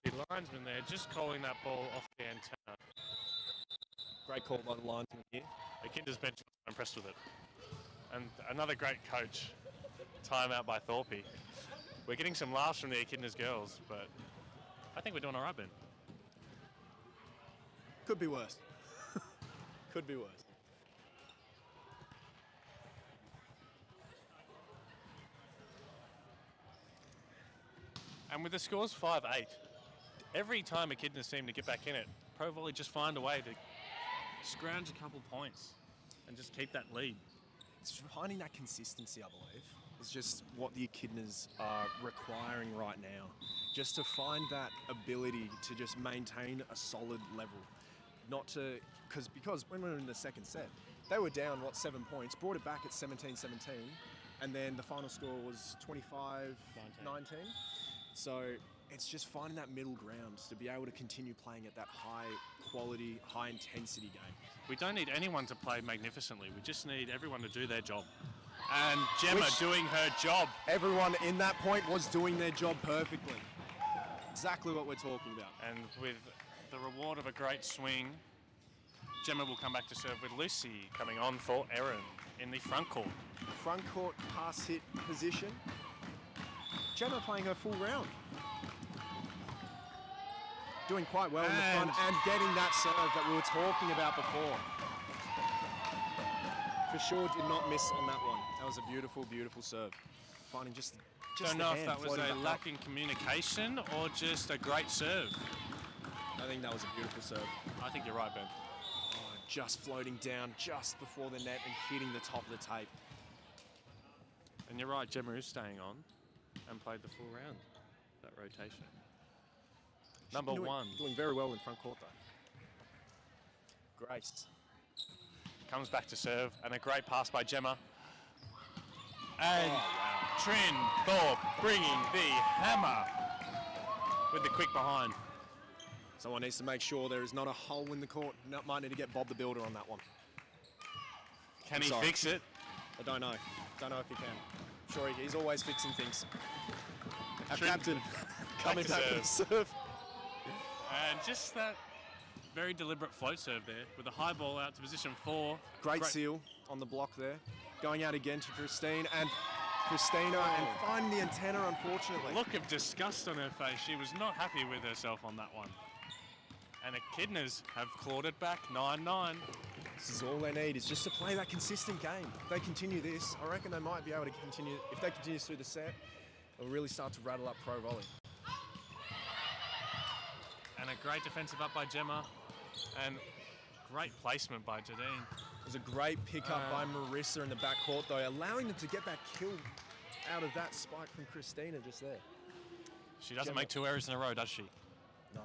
[SPEAKER 1] the linesman there just calling that ball off the antenna.
[SPEAKER 2] Great call by the linesman here.
[SPEAKER 1] The Echidna's bench was impressed with it. And another great coach. Timeout by Thorpe. We're getting some laughs from the Echidna's girls, but I think we're doing all right, Ben.
[SPEAKER 2] Could be worse. Could be worse.
[SPEAKER 1] And with the scores 5-8, every time Echidnas seem to get back in it, ProVolley just find a way to scrounge a couple points. and just keep that lead.
[SPEAKER 2] It's finding that consistency, I believe. It's just what the Echidnas are requiring right now. Just to find that ability to just maintain a solid level. Not to, because when we were in the second set, they were down, 7 points, brought it back at 17-17, and then the final score was 25-19. So it's just finding that middle ground to be able to continue playing at that high quality, high intensity game.
[SPEAKER 1] We don't need anyone to play magnificently. We just need everyone to do their job. And Gemma doing her job.
[SPEAKER 2] Everyone in that point was doing their job perfectly. Exactly what we're talking about.
[SPEAKER 1] And with the reward of a great swing, Gemma will come back to serve with Lucy coming on for Erin in the front court.
[SPEAKER 2] Front court pass hit position. Gemma playing her full round. Doing quite well in the front and getting that serve that we were talking about before. For sure did not miss on that one. That was a beautiful, beautiful serve. Finding just
[SPEAKER 1] don't know if that was a lack in communication or just a great serve.
[SPEAKER 2] I think that was a beautiful serve.
[SPEAKER 1] I think you're right, Ben.
[SPEAKER 2] Oh, just floating down just before the net and hitting the top of the tape.
[SPEAKER 1] And you're right, Gemma is staying on and played the full round, that rotation. Number one.
[SPEAKER 2] Doing very well in front court, though. Grace.
[SPEAKER 1] Comes back to serve, and a great pass by Gemma. And Trin Thorpe bringing the hammer with the quick behind.
[SPEAKER 2] Someone needs to make sure there is not a hole in the court. Might need to get Bob the Builder on that one.
[SPEAKER 1] Can he fix it?
[SPEAKER 2] I don't know. Don't know if he can. I'm sure he's always fixing things. Our captain coming back to the serve.
[SPEAKER 1] And just that very deliberate float serve there with a high ball out to position 4.
[SPEAKER 2] Great seal on the block there. Going out again to Christina and finding the antenna, unfortunately.
[SPEAKER 1] Look of disgust on her face. She was not happy with herself on that one. And Echidnas have clawed it back, 9-9.
[SPEAKER 2] This is all they need, is just to play that consistent game. If they continue this, I reckon they might be able to continue. If they continue through the set, it'll really start to rattle up ProVolley.
[SPEAKER 1] And a great defensive up by Gemma. And great placement by Jadine.
[SPEAKER 2] It was a great pickup by Marissa in the backcourt, though, allowing them to get that kill out of that spike from Christina just there.
[SPEAKER 1] She doesn't make 2 errors in a row, does she?
[SPEAKER 2] No.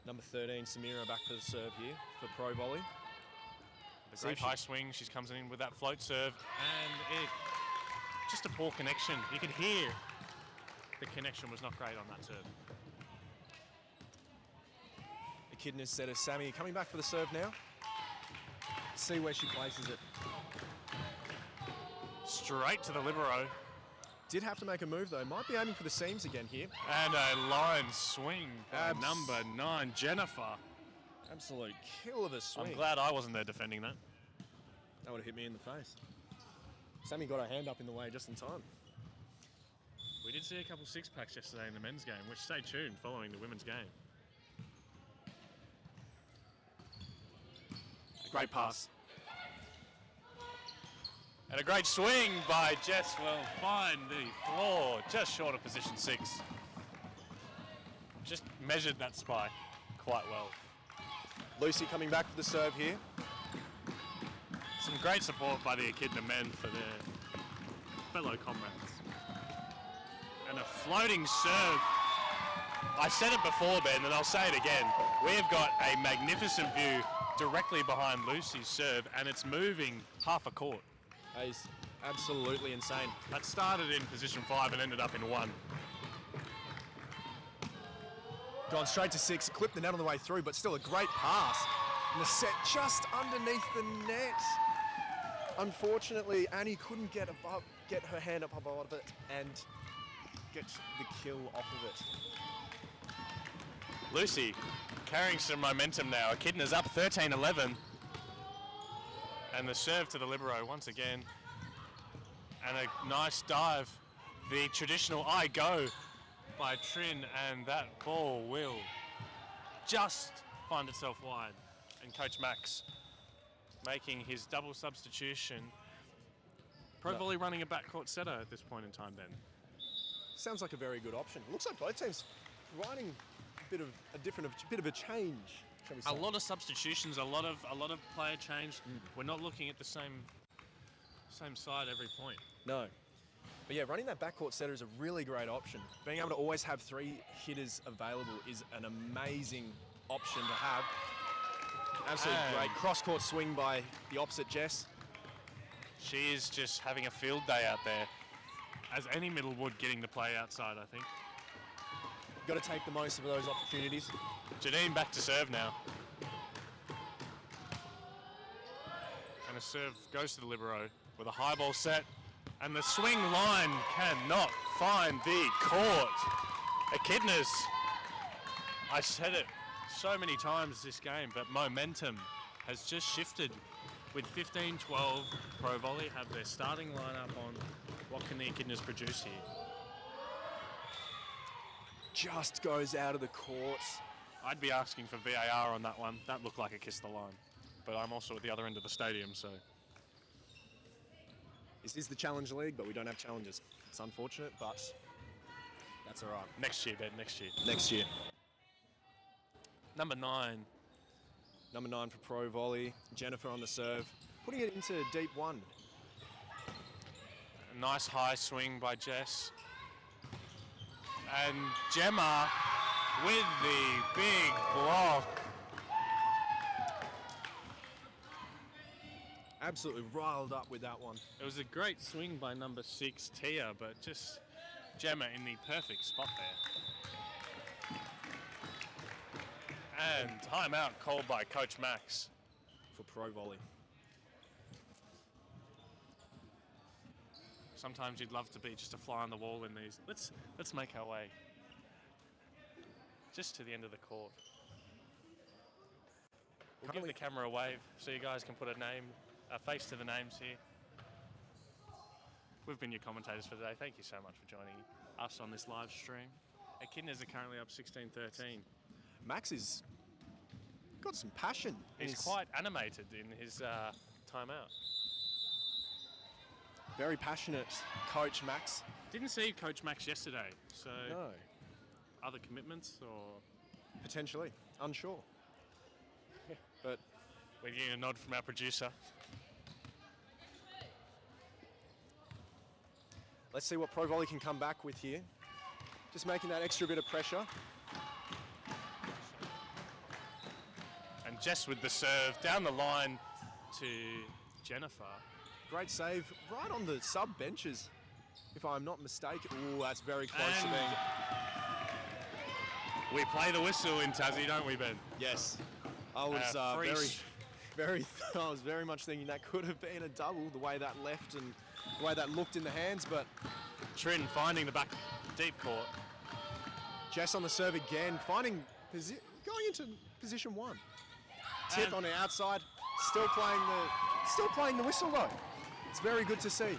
[SPEAKER 2] Number 13, Samira, back for the serve here for ProVolley.
[SPEAKER 1] The great high swing, she comes in with that float serve, and it just a poor connection. You could hear the connection was not great on that serve.
[SPEAKER 2] Echidnas setter Sammy coming back for the serve now. See where she places it.
[SPEAKER 1] Straight to the libero.
[SPEAKER 2] Did have to make a move though. Might be aiming for the seams again here.
[SPEAKER 1] And a line swing by number 9, Jennifer.
[SPEAKER 2] Absolute kill of a swing.
[SPEAKER 1] I'm glad I wasn't there defending that.
[SPEAKER 2] That would have hit me in the face. Sammy got her hand up in the way just in time.
[SPEAKER 1] We did see a couple 6-packs yesterday in the men's game, which stay tuned following the women's game. Great pass. And a great swing by Jess will find the floor just short of position 6. Just measured that spike quite well.
[SPEAKER 2] Lucy coming back for the serve here.
[SPEAKER 1] Some great support by the Echidna men for their fellow comrades. And a floating serve. I said it before, Ben, and I'll say it again. We've got a magnificent view directly behind Lucy's serve, and it's moving half a court.
[SPEAKER 2] That is absolutely insane.
[SPEAKER 1] That started in position 5 and ended up in 1.
[SPEAKER 2] Gone straight to 6, clipped the net on the way through, but still a great pass. And the set just underneath the net. Unfortunately, Annie couldn't get her hand up above it and get the kill off of it.
[SPEAKER 1] Lucy carrying some momentum now. Echidna's up 13-11. And the serve to the libero once again. And a nice dive. The traditional I go by Trin, and that ball will just find itself wide. And Coach Max making his double substitution. ProVolley running a backcourt setter at this point in time, Ben.
[SPEAKER 2] Sounds like a very good option. Looks like both teams providing a bit of a change shall we
[SPEAKER 1] A
[SPEAKER 2] say?
[SPEAKER 1] lot of substitutions, a lot of player change. We're not looking at the same side every point.
[SPEAKER 2] No. But yeah, running that backcourt setter is a really great option. Being able to always have 3 hitters available is an amazing option to have. Absolutely great. Cross-court swing by the opposite Jess.
[SPEAKER 1] She is just having a field day out there, as any middle would, getting to play outside, I think.
[SPEAKER 2] Got to take the most of those opportunities.
[SPEAKER 1] Janine back to serve now. And a serve goes to the libero with a high ball set. And the swing line cannot find the court. Echidnas, I said it so many times this game, but momentum has just shifted. With 15-12, ProVolley have their starting lineup on. What can the Echidnas produce here?
[SPEAKER 2] Just goes out of the court.
[SPEAKER 1] I'd be asking for VAR on that one. That looked like a kiss the line. But I'm also at the other end of the stadium, so...
[SPEAKER 2] This is the Challenge League, but we don't have challenges. It's unfortunate, but that's all right.
[SPEAKER 1] Next year, Ben, next year.
[SPEAKER 2] Next year.
[SPEAKER 1] Number 9.
[SPEAKER 2] Number 9 for ProVolley. Jennifer on the serve. Putting it into deep 1.
[SPEAKER 1] A nice high swing by Jess. And Gemma with the big block.
[SPEAKER 2] Absolutely riled up with that one.
[SPEAKER 1] It was a great swing by number 6, Tia, but just Gemma in the perfect spot there. And timeout called by Coach Max.
[SPEAKER 2] For ProVolley.
[SPEAKER 1] Sometimes you'd love to be just a fly on the wall in these. Let's make our way just to the end of the court. We'll give the camera a wave so you guys can put a face to the names here. We've been your commentators for today. Thank you so much for joining us on this live stream. Echidnas are currently up 16-13.
[SPEAKER 2] Max is got some passion.
[SPEAKER 1] He's quite animated in his timeout.
[SPEAKER 2] Very passionate coach, Max.
[SPEAKER 1] Didn't see Coach Max yesterday, so
[SPEAKER 2] No.
[SPEAKER 1] Other commitments or?
[SPEAKER 2] Potentially. Unsure. But
[SPEAKER 1] we're getting a nod from our producer.
[SPEAKER 2] Let's see what ProVolley can come back with here. Just making that extra bit of pressure.
[SPEAKER 1] And Jess with the serve down the line to Jennifer.
[SPEAKER 2] Great save right on the sub benches, if I'm not mistaken. Oh, that's very close to
[SPEAKER 1] And
[SPEAKER 2] being.
[SPEAKER 1] we play the whistle in Tassie, don't we, Ben?
[SPEAKER 2] Yes. I was I was very much thinking that could have been a double, the way that left and the way that looked in the hands, but
[SPEAKER 1] Trin finding the back deep court.
[SPEAKER 2] Jess on the serve again, finding going into position 1. Tip
[SPEAKER 1] And
[SPEAKER 2] on the outside, still playing the whistle though. It's very good to see.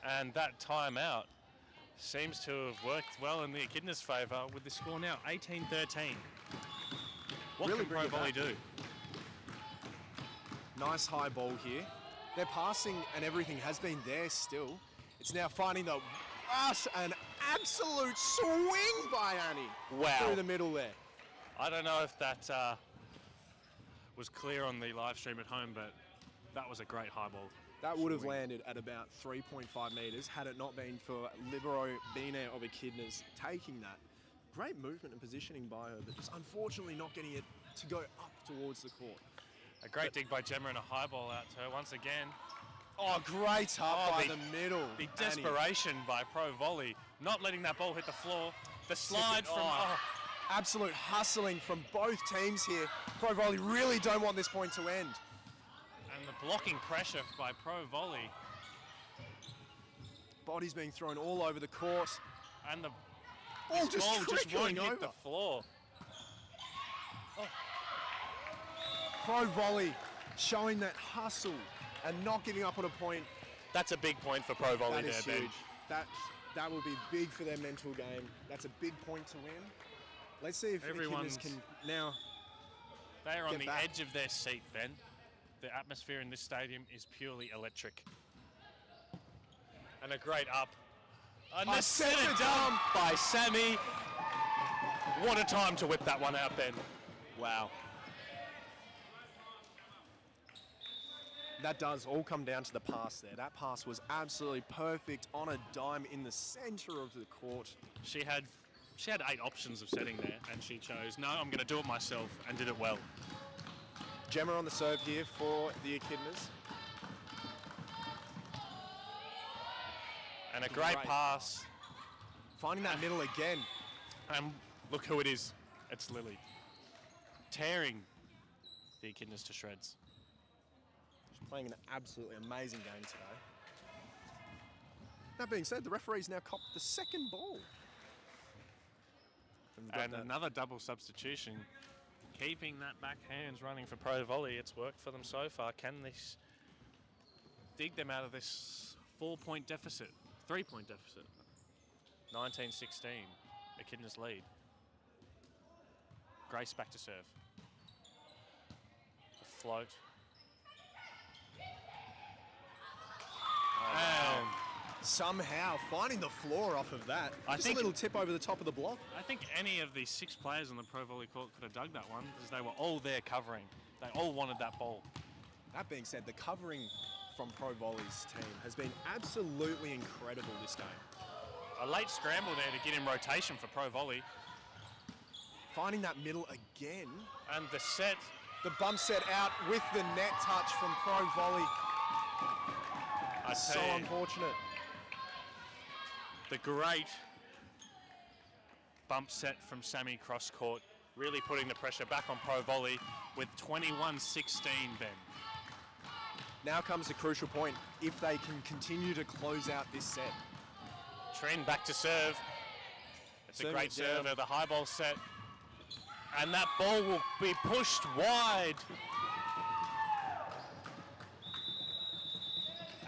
[SPEAKER 1] And that timeout seems to have worked well in the Echidnas' favour with the score now 18-13. What
[SPEAKER 2] Really
[SPEAKER 1] can
[SPEAKER 2] bring it
[SPEAKER 1] ProVolley
[SPEAKER 2] back.
[SPEAKER 1] do?
[SPEAKER 2] Nice high ball here. Their passing and everything has been there still. It's now finding an absolute swing by Annie.
[SPEAKER 1] Wow.
[SPEAKER 2] Through the middle there.
[SPEAKER 1] I don't know if that was clear on the live stream at home, but that was a great high ball.
[SPEAKER 2] That would have landed at about 3.5 metres had it not been for Libero Bina of Echidnas taking that. Great movement and positioning by her, but just unfortunately not getting it to go up towards the court.
[SPEAKER 1] A great dig by Gemma and a high ball out to her once again.
[SPEAKER 2] Oh, great up by the middle.
[SPEAKER 1] The
[SPEAKER 2] Annie.
[SPEAKER 1] desperation by ProVolley, not letting that ball hit the floor. The slide from...
[SPEAKER 2] Absolute hustling from both teams here. ProVolley really don't want this point to end.
[SPEAKER 1] And the blocking pressure by ProVolley.
[SPEAKER 2] Bodies being thrown all over the court.
[SPEAKER 1] And the
[SPEAKER 2] Ball
[SPEAKER 1] ball just won't
[SPEAKER 2] trickling
[SPEAKER 1] hit
[SPEAKER 2] over.
[SPEAKER 1] the floor.
[SPEAKER 2] ProVolley showing that hustle and not giving up on a point.
[SPEAKER 1] That's a big point for ProVolley
[SPEAKER 2] That is
[SPEAKER 1] there, Ben.
[SPEAKER 2] huge. That will be big for their mental game. That's a big point to win. Let's see if
[SPEAKER 1] Everyone's-
[SPEAKER 2] Echidnas can now.
[SPEAKER 1] They are on
[SPEAKER 2] Get
[SPEAKER 1] the
[SPEAKER 2] back.
[SPEAKER 1] edge of their seat, Ben. The atmosphere in this stadium is purely electric. And a great up. And
[SPEAKER 2] I
[SPEAKER 1] the
[SPEAKER 2] said
[SPEAKER 1] center
[SPEAKER 2] it,
[SPEAKER 1] dump by Sammy. What a time to whip that one out, Ben.
[SPEAKER 2] Wow. That does all come down to the pass there. That pass was absolutely perfect on a dime in the center of the court.
[SPEAKER 1] She had 8 options of setting there, and she chose, no, I'm going to do it myself, and did it well.
[SPEAKER 2] Gemma on the serve here for the Echidnas.
[SPEAKER 1] And a great pass.
[SPEAKER 2] Finding that middle again.
[SPEAKER 1] And look who it is. It's Lily. Tearing the Echidnas to shreds.
[SPEAKER 2] She's playing an absolutely amazing game today. That being said, the referee's now copped the second ball.
[SPEAKER 1] And another double substitution. Keeping that back hands running for ProVolley. It's worked for them so far. Can this dig them out of this 4-point deficit? 3-point deficit. 19-16. Echidnas lead. Grace back to serve. A float.
[SPEAKER 2] And somehow finding the floor off of that. Just a little tip over the top of the block.
[SPEAKER 1] I think any of the 6 players on the ProVolley court could have dug that one because they were all there covering. They all wanted that ball.
[SPEAKER 2] That being said, the covering from ProVolley's team has been absolutely incredible this game.
[SPEAKER 1] A late scramble there to get in rotation for ProVolley.
[SPEAKER 2] Finding that middle again.
[SPEAKER 1] And the set.
[SPEAKER 2] The bump set out with the net touch from ProVolley. So unfortunate.
[SPEAKER 1] The great bump set from Sammy cross court, really putting the pressure back on ProVolley with 21-16, Ben.
[SPEAKER 2] Now comes the crucial point, if they can continue to close out this set.
[SPEAKER 1] Trin back to serve. It's a great serve, the high ball set. And that ball will be pushed wide.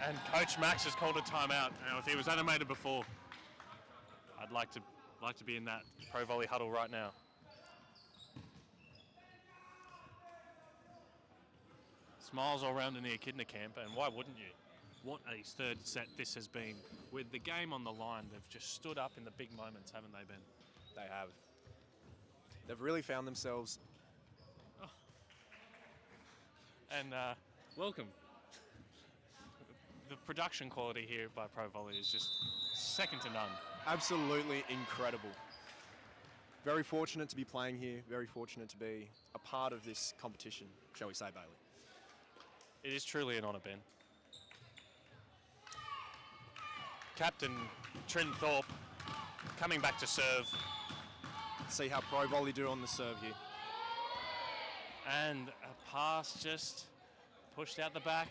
[SPEAKER 1] And Coach Max has called a timeout. Now, if he was animated before, I'd like to be in that ProVolley huddle right now. Smiles all around in the Echidna camp, and why wouldn't you? What a third set this has been. With the game on the line, they've just stood up in the big moments, haven't they, Ben?
[SPEAKER 2] They have. They've really found themselves.
[SPEAKER 1] Oh. And welcome. The production quality here by ProVolley is just second to none.
[SPEAKER 2] Absolutely incredible. Very fortunate to be playing here. Very fortunate to be a part of this competition, shall we say, Bailey.
[SPEAKER 1] It is truly an honour, Ben. Captain Trin Thorpe coming back to serve.
[SPEAKER 2] See how ProVolley do on the serve here.
[SPEAKER 1] And a pass just pushed out the back.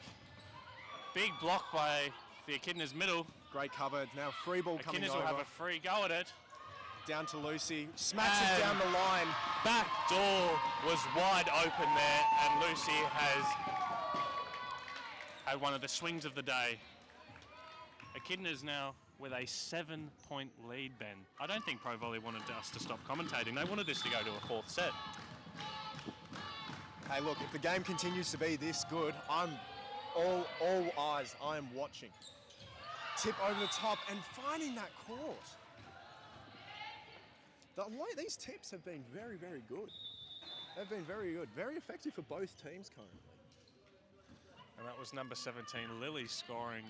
[SPEAKER 1] Big block by the Echidnas middle.
[SPEAKER 2] Great cover. Now free ball coming over.
[SPEAKER 1] Echidnas will have a free go at it.
[SPEAKER 2] Down to Lucy. Smacks it down the line.
[SPEAKER 1] Back door was wide open there, and Lucy has had one of the swings of the day. Echidnas now with a 7-point lead, Ben. I don't think ProVolley wanted us to stop commentating. They wanted this to go to a 4th set.
[SPEAKER 2] Hey, look, if the game continues to be this good, I'm all eyes. I am watching. Tip over the top and finding that court. These tips have been very, very good. They've been very good. Very effective for both teams currently.
[SPEAKER 1] And that was number 17, Lily, scoring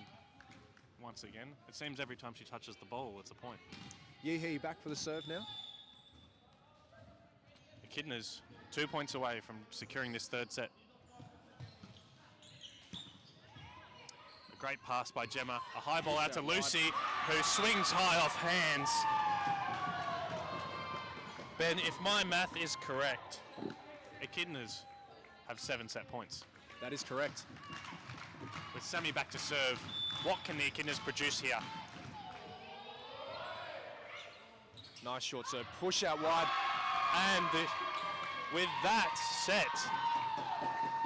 [SPEAKER 1] once again. It seems every time she touches the ball, it's a point.
[SPEAKER 2] Yeehee back for the serve now.
[SPEAKER 1] Echidnas 2 points away from securing this 3rd set. A great pass by Gemma. A high ball out to Lucy, who swings high off hands. Ben, if my math is correct, Echidnas have 7 set points.
[SPEAKER 2] That is correct.
[SPEAKER 1] With Sammy back to serve, what can the Echidnas produce here?
[SPEAKER 2] Nice short serve. Push out wide.
[SPEAKER 1] And with that set,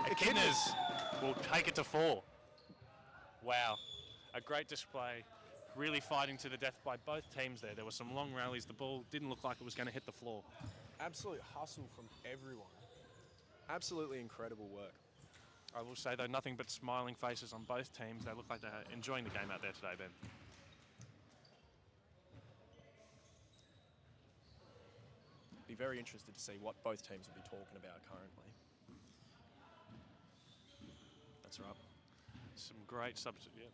[SPEAKER 1] Echidnas will take it to 4. Wow. A great display. Really fighting to the death by both teams there. There were some long rallies. The ball didn't look like it was going to hit the floor.
[SPEAKER 2] Absolute hustle from everyone. Absolutely incredible work.
[SPEAKER 1] I will say, though, nothing but smiling faces on both teams. They look like they're enjoying the game out there today, Ben.
[SPEAKER 2] Be be very interested to see what both teams will be talking about currently. That's right.
[SPEAKER 1] Some great substitute.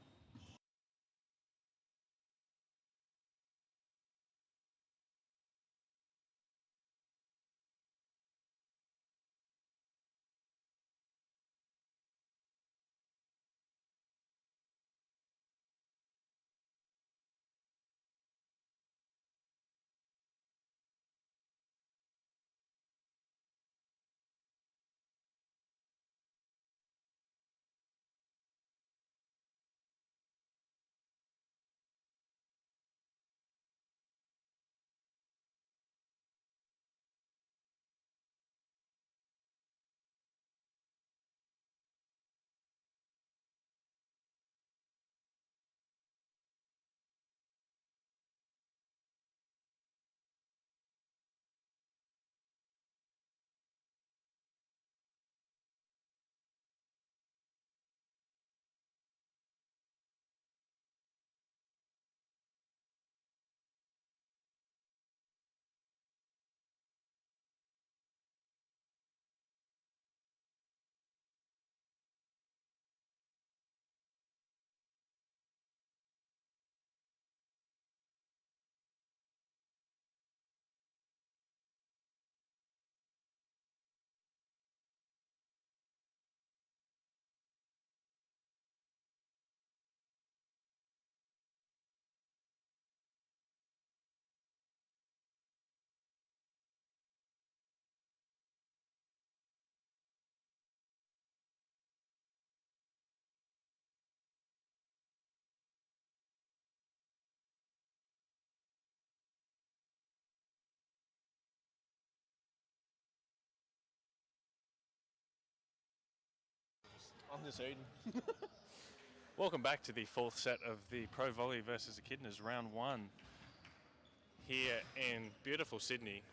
[SPEAKER 2] I'm just eating.
[SPEAKER 1] Welcome back to the fourth set of the ProVolley versus Echidnas round 1 here in beautiful Sydney.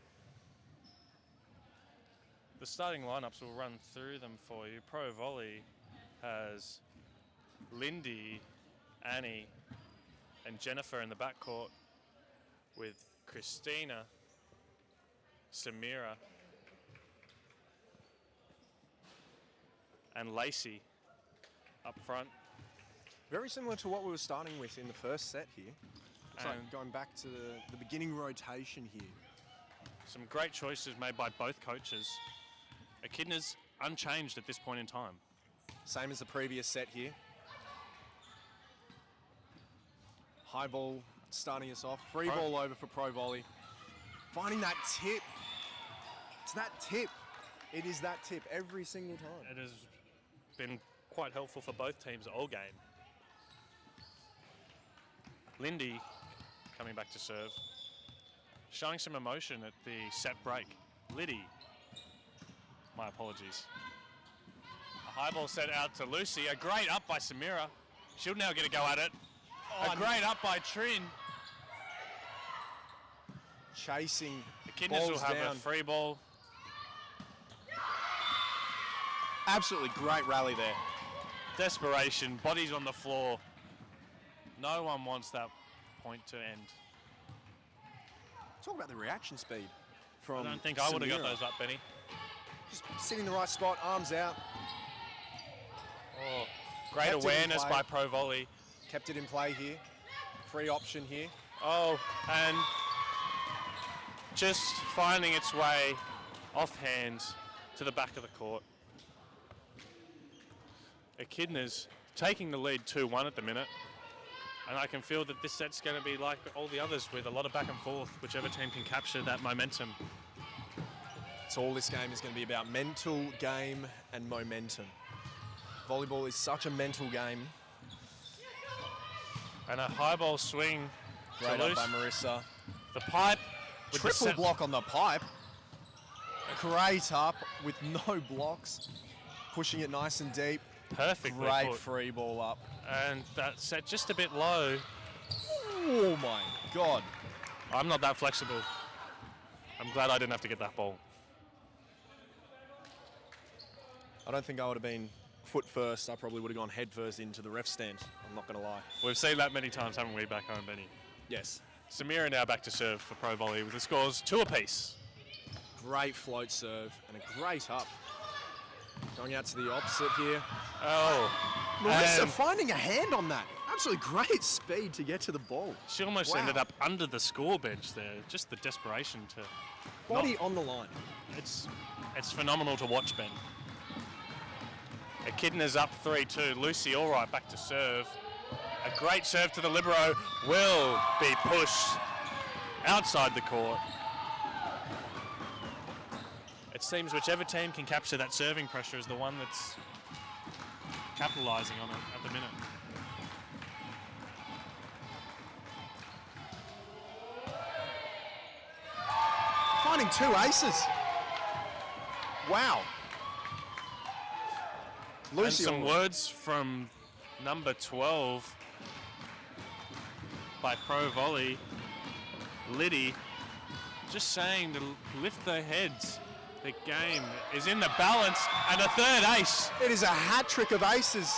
[SPEAKER 1] The starting lineups will run through them for you. ProVolley has Lindy, Annie and Jennifer in the backcourt with Christina, Samira and Lacey up front.
[SPEAKER 2] Very similar to what we were starting with in the first set here. It's like
[SPEAKER 1] And
[SPEAKER 2] going back to the beginning rotation here.
[SPEAKER 1] some great choices made by both coaches. Echidnas unchanged at this point in time.
[SPEAKER 2] Same as the previous set here. High ball starting us off. Free ball over for ProVolley. Finding that tip. It's that tip. It is that tip every single time.
[SPEAKER 1] It has been quite helpful for both teams all game. Lindy coming back to serve. Showing some emotion at the set break. Liddy. My apologies. A high ball set out to Lucy. A great up by Samira. She'll now get a go at it. A great up by Trin.
[SPEAKER 2] Chasing.
[SPEAKER 1] Echidnas
[SPEAKER 2] balls
[SPEAKER 1] will have
[SPEAKER 2] down.
[SPEAKER 1] a free ball.
[SPEAKER 2] Absolutely great rally there.
[SPEAKER 1] Desperation. Bodies on the floor. No one wants that point to end.
[SPEAKER 2] Talk about the reaction speed from
[SPEAKER 1] I don't think I would have got
[SPEAKER 2] Samira.
[SPEAKER 1] those up, Benny.
[SPEAKER 2] Just sitting in the right spot, arms out.
[SPEAKER 1] Oh, great
[SPEAKER 2] Kept it in
[SPEAKER 1] awareness
[SPEAKER 2] play.
[SPEAKER 1] by ProVolley.
[SPEAKER 2] Kept it in play here. Free option here.
[SPEAKER 1] Oh, and just finding its way offhand to the back of the court. Echidnas taking the lead 2-1 at the minute. And I can feel that this set's going to be like all the others with a lot of back and forth, whichever team can capture that momentum.
[SPEAKER 2] So all this game is going to be about mental game and momentum. Volleyball is such a mental game.
[SPEAKER 1] And a high ball swing
[SPEAKER 2] Great
[SPEAKER 1] to
[SPEAKER 2] up
[SPEAKER 1] loose.
[SPEAKER 2] by Marissa.
[SPEAKER 1] The pipe. With the
[SPEAKER 2] Triple
[SPEAKER 1] set-
[SPEAKER 2] block on the pipe. Great up with no blocks. Pushing it nice and deep.
[SPEAKER 1] Perfectly
[SPEAKER 2] Great
[SPEAKER 1] put.
[SPEAKER 2] free ball up.
[SPEAKER 1] And that set just a bit low.
[SPEAKER 2] Oh my God.
[SPEAKER 1] I'm not that flexible. I'm glad I didn't have to get that ball.
[SPEAKER 2] I don't think I would have been foot first. I probably would have gone head first into the ref stand. I'm not going to lie.
[SPEAKER 1] We've seen that many times, haven't we, back home, Benny?
[SPEAKER 2] Yes.
[SPEAKER 1] Samira now back to serve for ProVolley with the scores 2 apiece.
[SPEAKER 2] Great float serve and a great up. Going out to the opposite here.
[SPEAKER 1] Oh.
[SPEAKER 2] Marissa finding a hand on that. Absolutely great speed to get to the ball.
[SPEAKER 1] She almost ended up under the score bench there. Just the desperation to...
[SPEAKER 2] Body on the line.
[SPEAKER 1] It's phenomenal to watch, Ben. Echidna's up 3-2. Lucy all right back to serve. A great serve to the libero will be pushed outside the court. It seems whichever team can capture that serving pressure is the one that's capitalising on it at the minute.
[SPEAKER 2] Finding 2 aces. Wow. Lucy,
[SPEAKER 1] and some words from number 12 by ProVolley, Liddy, just saying to lift their heads. The game is in the balance, and a third ace.
[SPEAKER 2] It is a hat trick of aces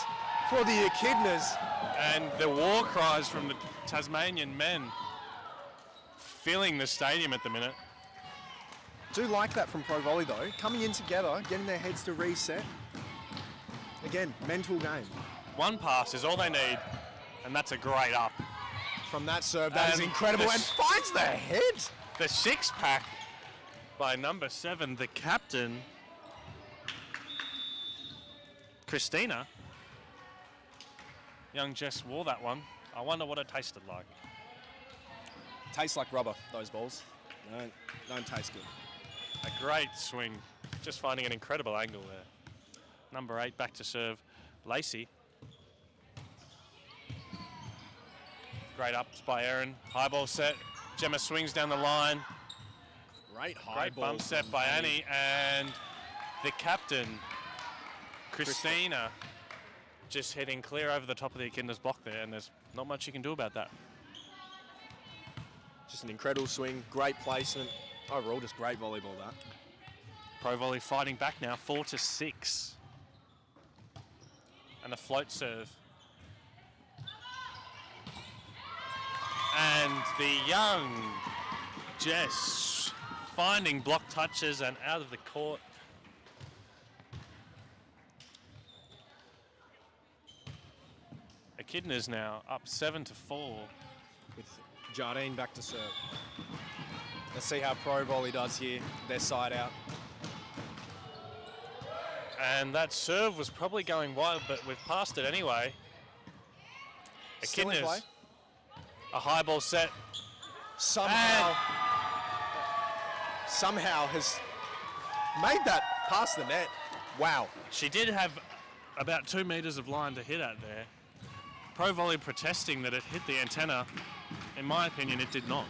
[SPEAKER 2] for the Echidnas.
[SPEAKER 1] And the war cries from the Tasmanian men filling the stadium at the minute.
[SPEAKER 2] Do like that from ProVolley though. Coming in together, getting their heads to reset. Again, mental game.
[SPEAKER 1] One pass is all they need, and that's a great up.
[SPEAKER 2] From that serve, that is incredible, and finds the head.
[SPEAKER 1] The 6-pack by number 7, the captain, Christina. Young Jess wore that one. I wonder what it tasted like.
[SPEAKER 2] Tastes like rubber, those balls. Don't taste good.
[SPEAKER 1] A great swing, just finding an incredible angle there. Number 8 back to serve, Lacey. Great ups by Erin. High ball set. Gemma swings down the line.
[SPEAKER 2] Great high
[SPEAKER 1] Great
[SPEAKER 2] ball
[SPEAKER 1] bump set by Annie, and the captain, Christina, just heading clear over the top of the Echidnas block there, and there's not much you can do about that.
[SPEAKER 2] Just an incredible swing, great placement. Overall, just great volleyball that.
[SPEAKER 1] ProVolley fighting back now, 4-6. And a float serve. And the young Jess finding block touches and out of the court. Echidnas now up 7-4.
[SPEAKER 2] With Jardine back to serve. Let's see how ProVolley does here. Their side out.
[SPEAKER 1] And that serve was probably going wide, but we've passed it anyway.
[SPEAKER 2] Still in play.
[SPEAKER 1] Echidnas, a high ball set.
[SPEAKER 2] Somehow has made that past the net. Wow.
[SPEAKER 1] She did have about 2 meters of line to hit at there. ProVolley protesting that it hit the antenna. In my opinion, it did not.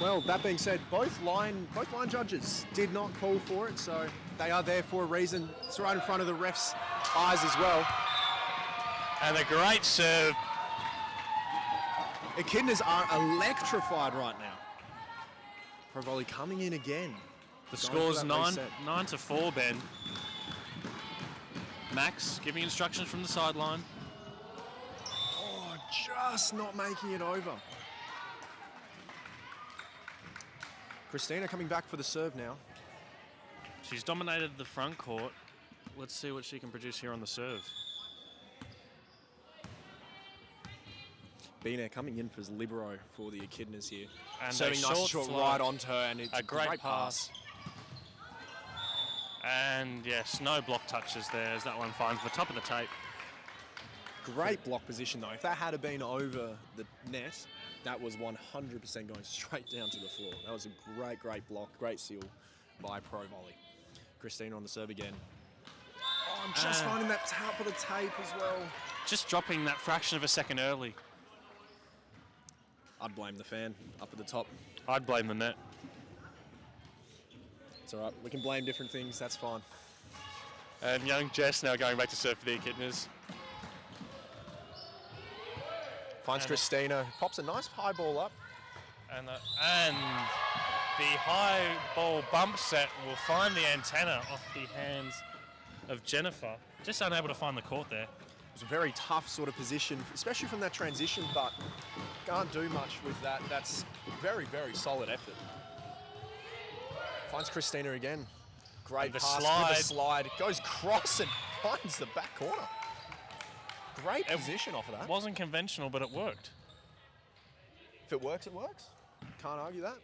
[SPEAKER 2] Well, that being said, both line judges did not call for it, so they are there for a reason. It's right in front of the ref's eyes as well.
[SPEAKER 1] And a great serve.
[SPEAKER 2] Echidnas are electrified right now. ProVolley coming in again.
[SPEAKER 1] The score's 9-4, Ben. Max giving instructions from the sideline.
[SPEAKER 2] Oh, just not making it over. Christina coming back for the serve now.
[SPEAKER 1] She's dominated the front court. Let's see what she can produce here on the serve.
[SPEAKER 2] Bina coming in for his libero for the Echidnas here.
[SPEAKER 1] And
[SPEAKER 2] serving nice short right onto her, and it's
[SPEAKER 1] a great pass. And yes, no block touches there as that one finds the top of the tape.
[SPEAKER 2] Great block position though. If that had been over the net, that was 100% going straight down to the floor. That was a great block, great seal by ProVolley. Christina on the serve again. Oh, I'm just finding that top of the tape as well.
[SPEAKER 1] Just dropping that fraction of a second early.
[SPEAKER 2] I'd blame the fan up at the top.
[SPEAKER 1] I'd blame the net.
[SPEAKER 2] It's all right. We can blame different things. That's fine.
[SPEAKER 1] And young Jess now going back to serve for the Echidnas.
[SPEAKER 2] Finds Christina, pops a nice high ball up.
[SPEAKER 1] And the high ball bump set will find the antenna off the hands of Jennifer. Just unable to find the court there.
[SPEAKER 2] It was a very tough sort of position, especially from that transition, but can't do much with that. That's very, very solid effort. Finds Christina again. Great
[SPEAKER 1] And the
[SPEAKER 2] pass
[SPEAKER 1] slide.
[SPEAKER 2] with the slide. Goes cross and finds the back corner. Great position off of that.
[SPEAKER 1] Wasn't conventional, but it worked.
[SPEAKER 2] If it works, it works. Can't argue that.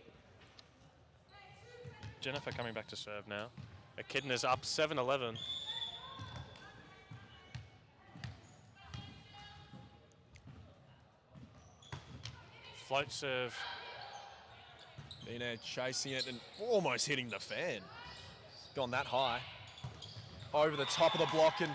[SPEAKER 1] Jennifer coming back to serve now. Echidnas up 7-11. Float serve.
[SPEAKER 2] Nina chasing it and almost hitting the fan. Gone that high. Over the top of the block and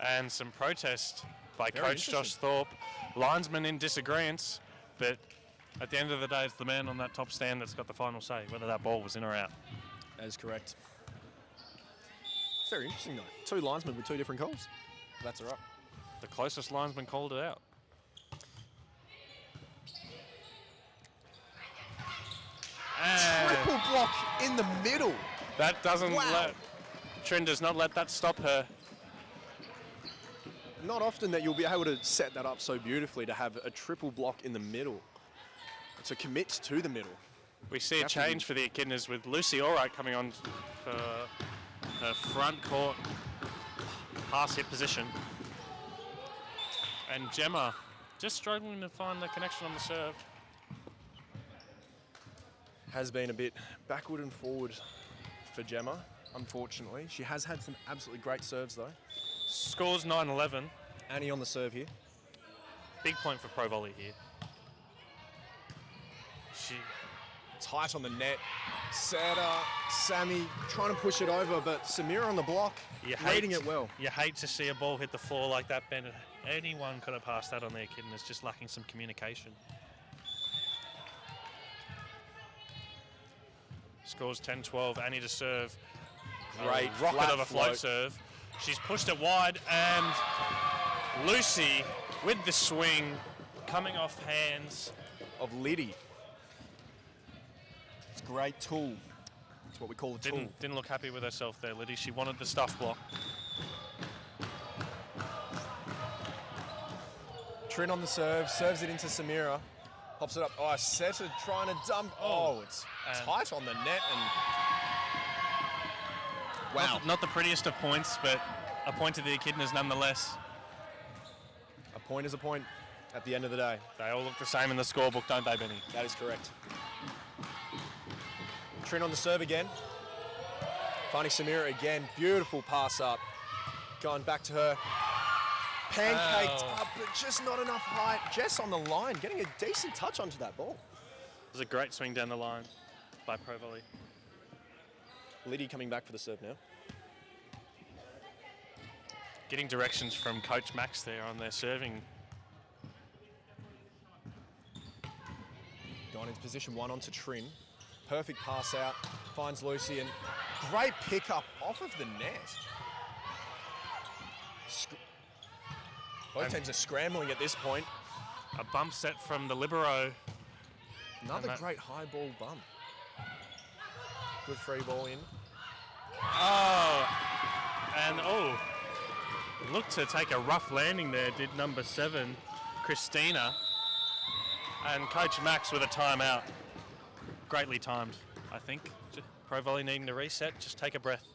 [SPEAKER 1] And some protest by
[SPEAKER 2] Very
[SPEAKER 1] Coach Josh
[SPEAKER 2] interesting.
[SPEAKER 1] Thorpe. Linesman in disagreement, but at the end of the day, it's the man on that top stand that's got the final say, whether that ball was in or out.
[SPEAKER 2] That is correct. It's very interesting though. Two linesmen with two different calls. That's all right.
[SPEAKER 1] The closest linesman called it out. And
[SPEAKER 2] Triple block in the middle.
[SPEAKER 1] that doesn't
[SPEAKER 2] Wow.
[SPEAKER 1] let... Trin does not let that stop her.
[SPEAKER 2] Not often that you'll be able to set that up so beautifully to have a triple block in the middle. To commit to the middle.
[SPEAKER 1] We see a
[SPEAKER 2] Definitely.
[SPEAKER 1] change for the Echidnas with Lucy Allright coming on for her front court pass hit position. And Gemma just struggling to find the connection on the serve.
[SPEAKER 2] Has been a bit backward and forward for Gemma, unfortunately. She has had some absolutely great serves though.
[SPEAKER 1] Scores 9-11.
[SPEAKER 2] Annie on the serve here.
[SPEAKER 1] Big point for ProVolley here. She
[SPEAKER 2] Tight on the net. Setter, Sammy trying to push it over, but Samira on the block, reading it well.
[SPEAKER 1] You hate to see a ball hit the floor like that, Ben. Anyone could have passed that on their kid, and it's just lacking some communication. Scores 10-12. Annie to serve.
[SPEAKER 2] Great
[SPEAKER 1] A rocket
[SPEAKER 2] flat
[SPEAKER 1] of a float
[SPEAKER 2] float.
[SPEAKER 1] serve. She's pushed it wide, and Lucy with the swing, coming off hands.
[SPEAKER 2] Of Liddy. It's a great tool. It's what we call a tool.
[SPEAKER 1] Didn't look happy with herself there, Liddy. She wanted the stuff block.
[SPEAKER 2] Trin on the serve, serves it into Samira. Pops it up. Oh, Setter trying to dump. Oh, it's
[SPEAKER 1] And-
[SPEAKER 2] tight on the net and... Wow.
[SPEAKER 1] Not the prettiest of points, but a point to the Echidnas nonetheless.
[SPEAKER 2] A point is a point at the end of the day.
[SPEAKER 1] They all look the same in the scorebook, don't they, Benny?
[SPEAKER 2] That is correct. Trin on the serve again. Finding Samira again. Beautiful pass up. Going back to her. Pancaked
[SPEAKER 1] Wow.
[SPEAKER 2] up, but just not enough height. Jess on the line, getting a decent touch onto that ball.
[SPEAKER 1] It was a great swing down the line by ProVolley.
[SPEAKER 2] Liddy coming back for the serve now.
[SPEAKER 1] Getting directions from Coach Max there on their serving.
[SPEAKER 2] Going into position one onto Trin. Perfect pass out. Finds Lucy and great pickup off of the net. Both
[SPEAKER 1] And-
[SPEAKER 2] teams are scrambling at this point.
[SPEAKER 1] A bump set from the libero.
[SPEAKER 2] Another
[SPEAKER 1] that-
[SPEAKER 2] great high ball bump. Good free ball in.
[SPEAKER 1] Looked to take a rough landing there, did number 7, Christina. And Coach Max with a timeout. Greatly timed, I think. ProVolley needing to reset, just take a breath.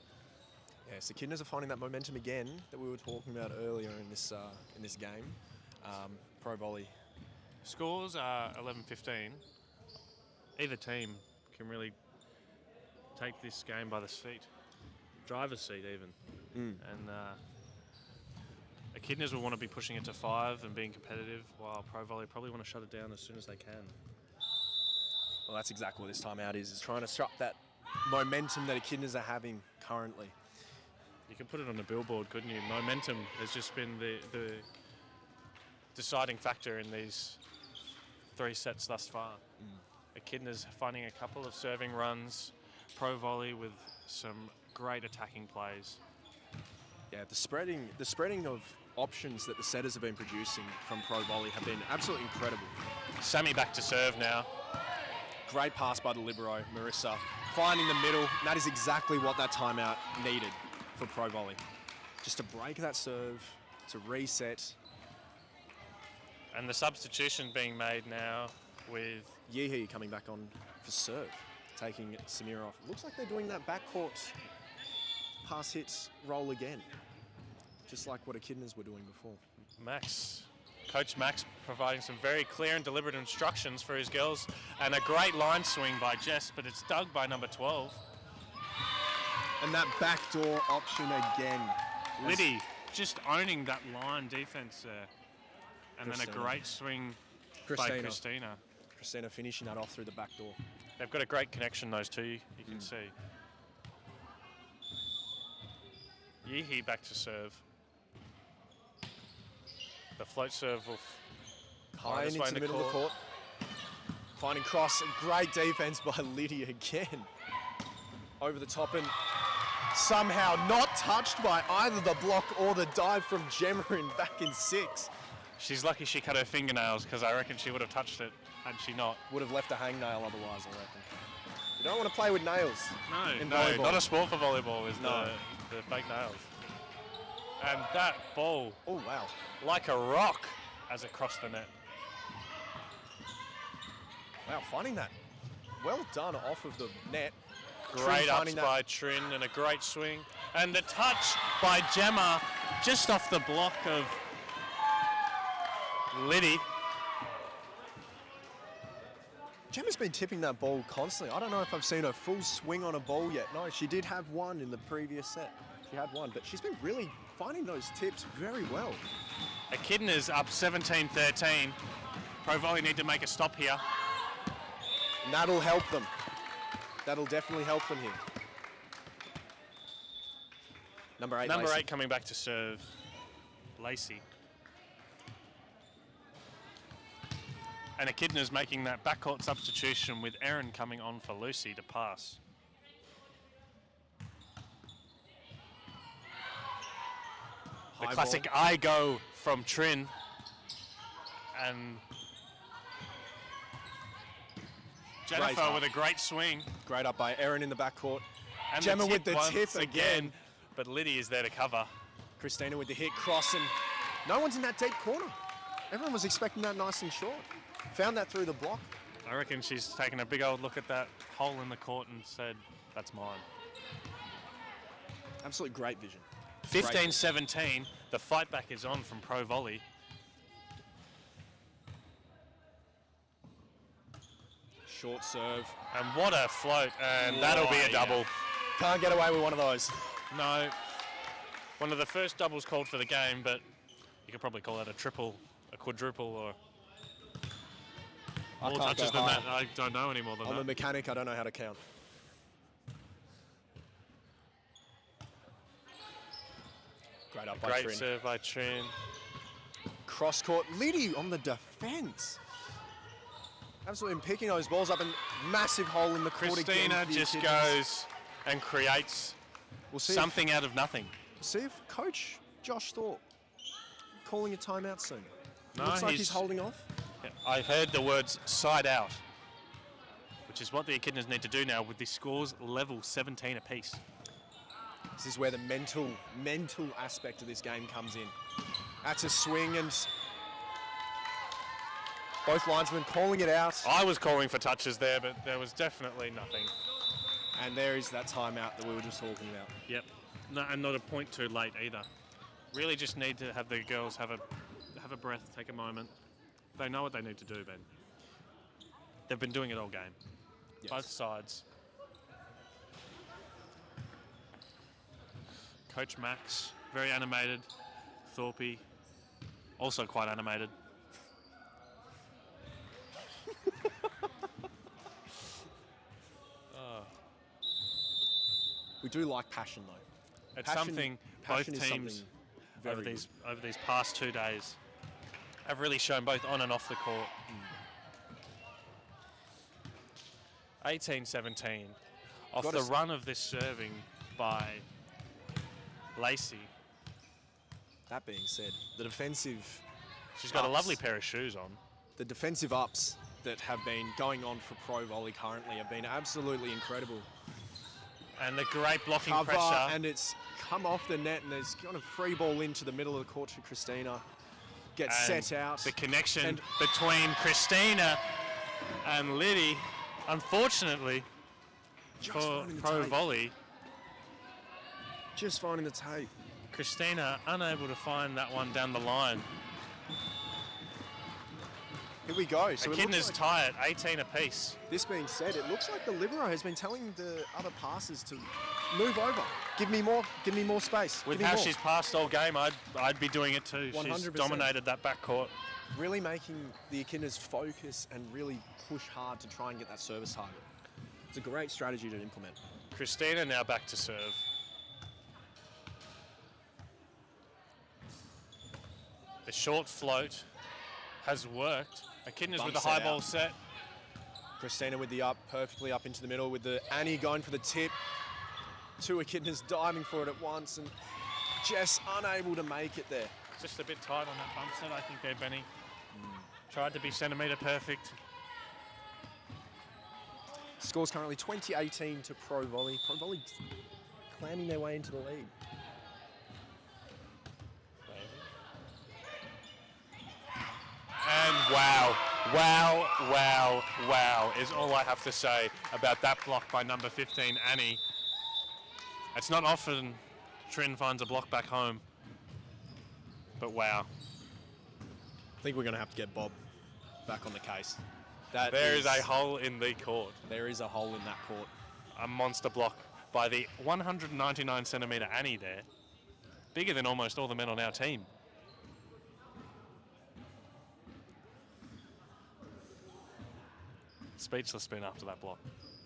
[SPEAKER 2] Yes, the Echidnas are finding that momentum again that we were talking about earlier in this game. ProVolley.
[SPEAKER 1] Scores are 11-15. Either team can really take this game by the seat. Driver's seat even. And Echidnas will want to be pushing it to 5 and being competitive, while ProVolley probably want to shut it down as soon as they can.
[SPEAKER 2] Well, that's exactly what this timeout is trying to stop that momentum that Echidnas are having currently.
[SPEAKER 1] You could put it on the billboard, couldn't you? Momentum has just been the deciding factor in these 3 sets thus far. Echidnas finding a couple of serving runs, ProVolley with some great attacking plays.
[SPEAKER 2] Yeah, the spreading of options that the setters have been producing from ProVolley have been absolutely incredible.
[SPEAKER 1] Sammy back to serve now.
[SPEAKER 2] Great pass by the libero, Marissa, finding the middle. And that is exactly what that timeout needed for ProVolley. Just to break that serve, to reset.
[SPEAKER 1] And the substitution being made now. with
[SPEAKER 2] Yeehee coming back on for serve, taking Samira off. Looks like they're doing that backcourt pass hit roll again, just like what Echidnas were doing before.
[SPEAKER 1] Coach Max providing some very clear and deliberate instructions for his girls, and a great line swing by Jess, but it's dug by number 12.
[SPEAKER 2] And that backdoor option again.
[SPEAKER 1] Liddy just owning that line defense there. And then a great swing by Christina.
[SPEAKER 2] Christina finishing that off through the back door.
[SPEAKER 1] They've got a great connection, those two, you can see. Yeehee back to serve. The float serve will
[SPEAKER 2] high into the middle of the court. Finding cross, great defense by Liddy again. Over the top and somehow not touched by either the block or the dive from Gemma back in 6.
[SPEAKER 1] She's lucky she cut her fingernails, because I reckon she would have touched it had she not.
[SPEAKER 2] Would have left a hangnail otherwise, I reckon. You don't want to play with nails.
[SPEAKER 1] No, not a sport for volleyball is the fake nails. And that ball,
[SPEAKER 2] oh wow,
[SPEAKER 1] like a rock as it crossed the net.
[SPEAKER 2] Wow, finding that well done off of the net.
[SPEAKER 1] Great ups by Trin and a great swing. And the touch by Gemma just off the block of Liddy.
[SPEAKER 2] Gemma's been tipping that ball constantly. I don't know if I've seen her full swing on a ball yet. No, she did have one in the previous set. She had one, but she's been really finding those tips very well.
[SPEAKER 1] Echidnas up 17-13. ProVolley need to make a stop here.
[SPEAKER 2] And that'll help them. That'll definitely help them here. Number 8,
[SPEAKER 1] Number
[SPEAKER 2] Lacey.
[SPEAKER 1] 8 coming back to serve. Lacey. And Echidnas making that backcourt substitution with Erin coming on for Lucy to pass. The classic I go from Trin. And Jennifer with a great swing.
[SPEAKER 2] Great up by Erin in the backcourt.
[SPEAKER 1] And
[SPEAKER 2] Gemma with the tip again.
[SPEAKER 1] But Liddy is there to cover.
[SPEAKER 2] Christina with the hit, cross, and no one's in that deep corner. Everyone was expecting that nice and short. Found that through the block.
[SPEAKER 1] I reckon she's taken a big old look at that hole in the court and said, that's mine.
[SPEAKER 2] Absolutely great vision.
[SPEAKER 1] 15-17, the fight back is on from ProVolley.
[SPEAKER 2] Short serve.
[SPEAKER 1] And what a float, and that'll be a double.
[SPEAKER 2] Can't get away with one of those.
[SPEAKER 1] No. One of the first doubles called for the game, but you could probably call that a triple, a quadruple, or more touches than that. I don't know any more than that.
[SPEAKER 2] I'm a mechanic, I don't know how to count. Great up by Trin.
[SPEAKER 1] Great serve by Trin.
[SPEAKER 2] Cross court, Liddy on the defense. Absolutely picking those balls up, and massive hole in the court again.
[SPEAKER 1] Christina just goes and creates something out of nothing.
[SPEAKER 2] See if Coach Josh Thorpe calling a timeout soon.
[SPEAKER 1] No,
[SPEAKER 2] looks like he's holding off.
[SPEAKER 1] I heard the words side out, which is what the Echidnas need to do now with the scores level 17 apiece.
[SPEAKER 2] This is where the mental aspect of this game comes in. That's a swing, and both linesmen calling it out.
[SPEAKER 1] I was calling for touches there, but there was definitely nothing.
[SPEAKER 2] And there is that timeout that we were just talking about.
[SPEAKER 1] Yep, no, and not a point too late either. Really just need to have the girls have a breath, take a moment. They know what they need to do, Ben. They've been doing it all game. Yes. Both sides. Coach Max, very animated. Thorpe, also quite animated.
[SPEAKER 2] We do like passion, though.
[SPEAKER 1] It's something both teams over these past 2 days have really shown, both on and off the court. 18-17. Off the run of this serving by Lacey.
[SPEAKER 2] That being said, the defensive...
[SPEAKER 1] She's got a lovely pair of shoes on.
[SPEAKER 2] The defensive ups that have been going on for ProVolley currently have been absolutely incredible.
[SPEAKER 1] And the great blocking
[SPEAKER 2] Cover,
[SPEAKER 1] pressure.
[SPEAKER 2] And it's come off the net, and there's got a free ball into the middle of the court to Christina. Gets set out.
[SPEAKER 1] The connection between Christina And Liddy, unfortunately,
[SPEAKER 2] Just
[SPEAKER 1] for
[SPEAKER 2] finding the
[SPEAKER 1] Pro
[SPEAKER 2] tape.
[SPEAKER 1] Volley,
[SPEAKER 2] Just finding the tape.
[SPEAKER 1] Christina unable to find that one down the line.
[SPEAKER 2] Here we go. So it
[SPEAKER 1] Echidnas
[SPEAKER 2] looks like,
[SPEAKER 1] tie it, 18 apiece.
[SPEAKER 2] this being said, it looks like the libero has been telling the other passers to move over. Give me more space.
[SPEAKER 1] With
[SPEAKER 2] Give me
[SPEAKER 1] how
[SPEAKER 2] more.
[SPEAKER 1] she's passed all game, I'd be doing it too. She's
[SPEAKER 2] 100%.
[SPEAKER 1] dominated that backcourt.
[SPEAKER 2] Really making the Echidnas focus and really push hard to try and get that service target. It's a great strategy to implement.
[SPEAKER 1] Christina now back to serve. The short float has worked. Echidnas
[SPEAKER 2] Bump
[SPEAKER 1] with a
[SPEAKER 2] set
[SPEAKER 1] high
[SPEAKER 2] out.
[SPEAKER 1] ball set.
[SPEAKER 2] Christina with the up, perfectly up into the middle with the Annie going for the tip. Two Echidnas diving for it at once and Jess unable to make it there.
[SPEAKER 1] Just a bit tight on that bump set, I think there, Benny. Tried to be centimetre perfect.
[SPEAKER 2] Score's currently 20-18 to ProVolley. ProVolley clamming their way into the lead.
[SPEAKER 1] And wow is all I have to say about that block by number 15, Annie. It's not often Trin finds a block back home, but wow.
[SPEAKER 2] I think we're going to have to get Bob back on the case.
[SPEAKER 1] There is a hole in the court.
[SPEAKER 2] There is a hole in that court.
[SPEAKER 1] A monster block by the 199 centimetre Annie there. Bigger than almost all the men on our team. Speechless been after that block.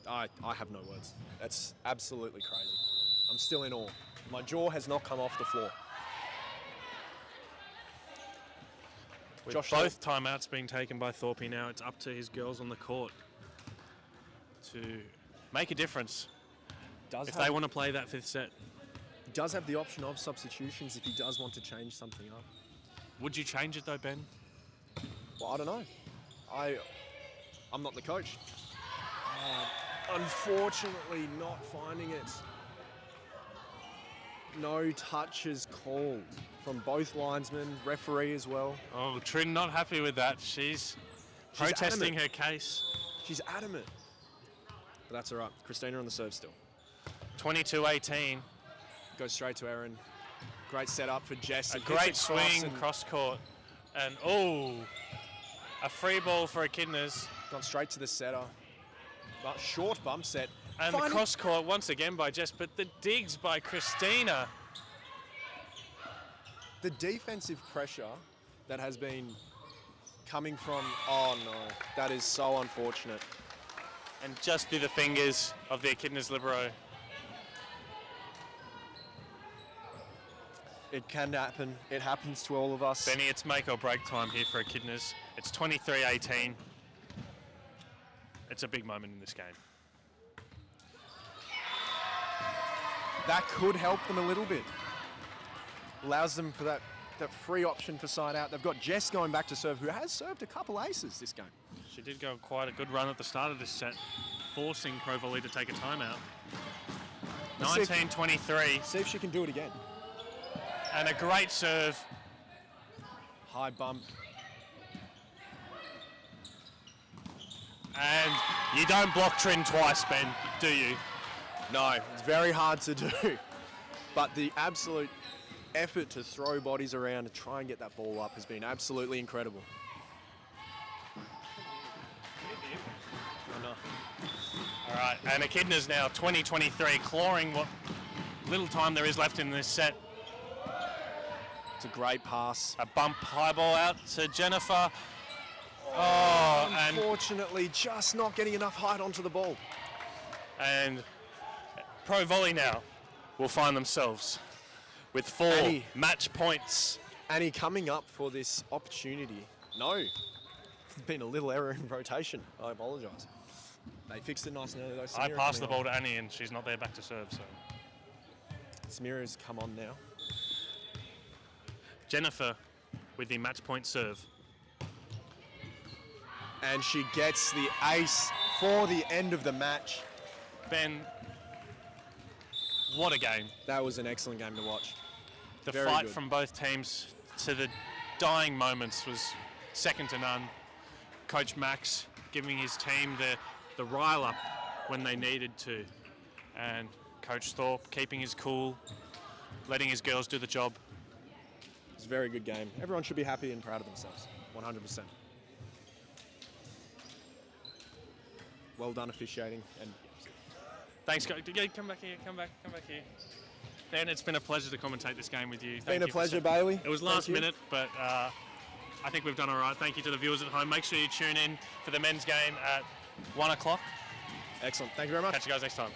[SPEAKER 2] I have no words. That's absolutely crazy. I'm still in awe. My jaw has not come off the floor.
[SPEAKER 1] With
[SPEAKER 2] Josh
[SPEAKER 1] both timeouts being taken by Thorpe now, it's up to his girls on the court to make a difference if they want to play that fifth set.
[SPEAKER 2] does have the option of substitutions if he does want to change something up.
[SPEAKER 1] Would you change it though, Ben?
[SPEAKER 2] Well, I don't know. I'm not the coach. Unfortunately, not finding it. No touches called from both linesmen, referee as well.
[SPEAKER 1] Oh, Trin not happy with that. She's protesting her case.
[SPEAKER 2] She's adamant. But that's all right. Christina on the serve still.
[SPEAKER 1] 22-18.
[SPEAKER 2] Goes straight to Erin. Great setup for Jess.
[SPEAKER 1] A
[SPEAKER 2] It hits
[SPEAKER 1] great
[SPEAKER 2] it cross
[SPEAKER 1] swing
[SPEAKER 2] and
[SPEAKER 1] cross court. And a free ball for Echidnas.
[SPEAKER 2] gone straight to the setter. But short bump set.
[SPEAKER 1] And the cross court once again by Jess, but the digs by Christina.
[SPEAKER 2] The defensive pressure that has been coming from, oh no, that is so unfortunate.
[SPEAKER 1] And just through the fingers of the Echidnas libero.
[SPEAKER 2] It can happen. It happens to all of us.
[SPEAKER 1] Benny, it's make or break time here for Echidnas. It's 23-18. It's a big moment in this game.
[SPEAKER 2] That could help them a little bit. Allows them for that free option for side out. They've got Jess going back to serve, who has served a couple aces this game.
[SPEAKER 1] She did go quite a good run at the start of this set, forcing ProVolley to take a timeout. 19-23.
[SPEAKER 2] See if she can do it again.
[SPEAKER 1] And a great serve.
[SPEAKER 2] High bump.
[SPEAKER 1] And you don't block Trin twice, Ben, do you?
[SPEAKER 2] No, it's very hard to do. But the absolute effort to throw bodies around to try and get that ball up has been absolutely incredible. Oh, no.
[SPEAKER 1] All right, and Echidnas now 20-23, clawing what little time there is left in this set.
[SPEAKER 2] It's a great pass.
[SPEAKER 1] A bump high ball out to Jennifer. Oh, and
[SPEAKER 2] Unfortunately, just not getting enough height onto the ball.
[SPEAKER 1] ProVolley now will find themselves with 4
[SPEAKER 2] Annie.
[SPEAKER 1] match points.
[SPEAKER 2] Annie coming up for this opportunity. No, there's been a little error in rotation. I apologise. They fixed it nice and early though.
[SPEAKER 1] I
[SPEAKER 2] Samira
[SPEAKER 1] passed the
[SPEAKER 2] coming
[SPEAKER 1] ball to Annie and she's not there back to serve. So
[SPEAKER 2] on. Samira's come on now.
[SPEAKER 1] Jennifer with the match point serve.
[SPEAKER 2] And she gets the ace for the end of the match.
[SPEAKER 1] Ben, what a game.
[SPEAKER 2] That was an excellent game to watch.
[SPEAKER 1] The
[SPEAKER 2] Very
[SPEAKER 1] fight
[SPEAKER 2] good.
[SPEAKER 1] from both teams to the dying moments was second to none. Coach Max giving his team the rile up when they needed to, and Coach Thorpe keeping his cool, letting his girls do the job.
[SPEAKER 2] It's a very good game. Everyone should be happy and proud of themselves. 100%. Well done officiating. And
[SPEAKER 1] thanks, guys. Yeah, come back here. Come back here. Dan, it's been a pleasure to commentate this game with you.
[SPEAKER 2] Been a pleasure, Bailey.
[SPEAKER 1] It was last minute, but I think we've done all right. Thank you to the viewers at home. Make sure you tune in for the men's game at 1 o'clock.
[SPEAKER 2] Excellent. Thank you very much.
[SPEAKER 1] Catch you guys next time.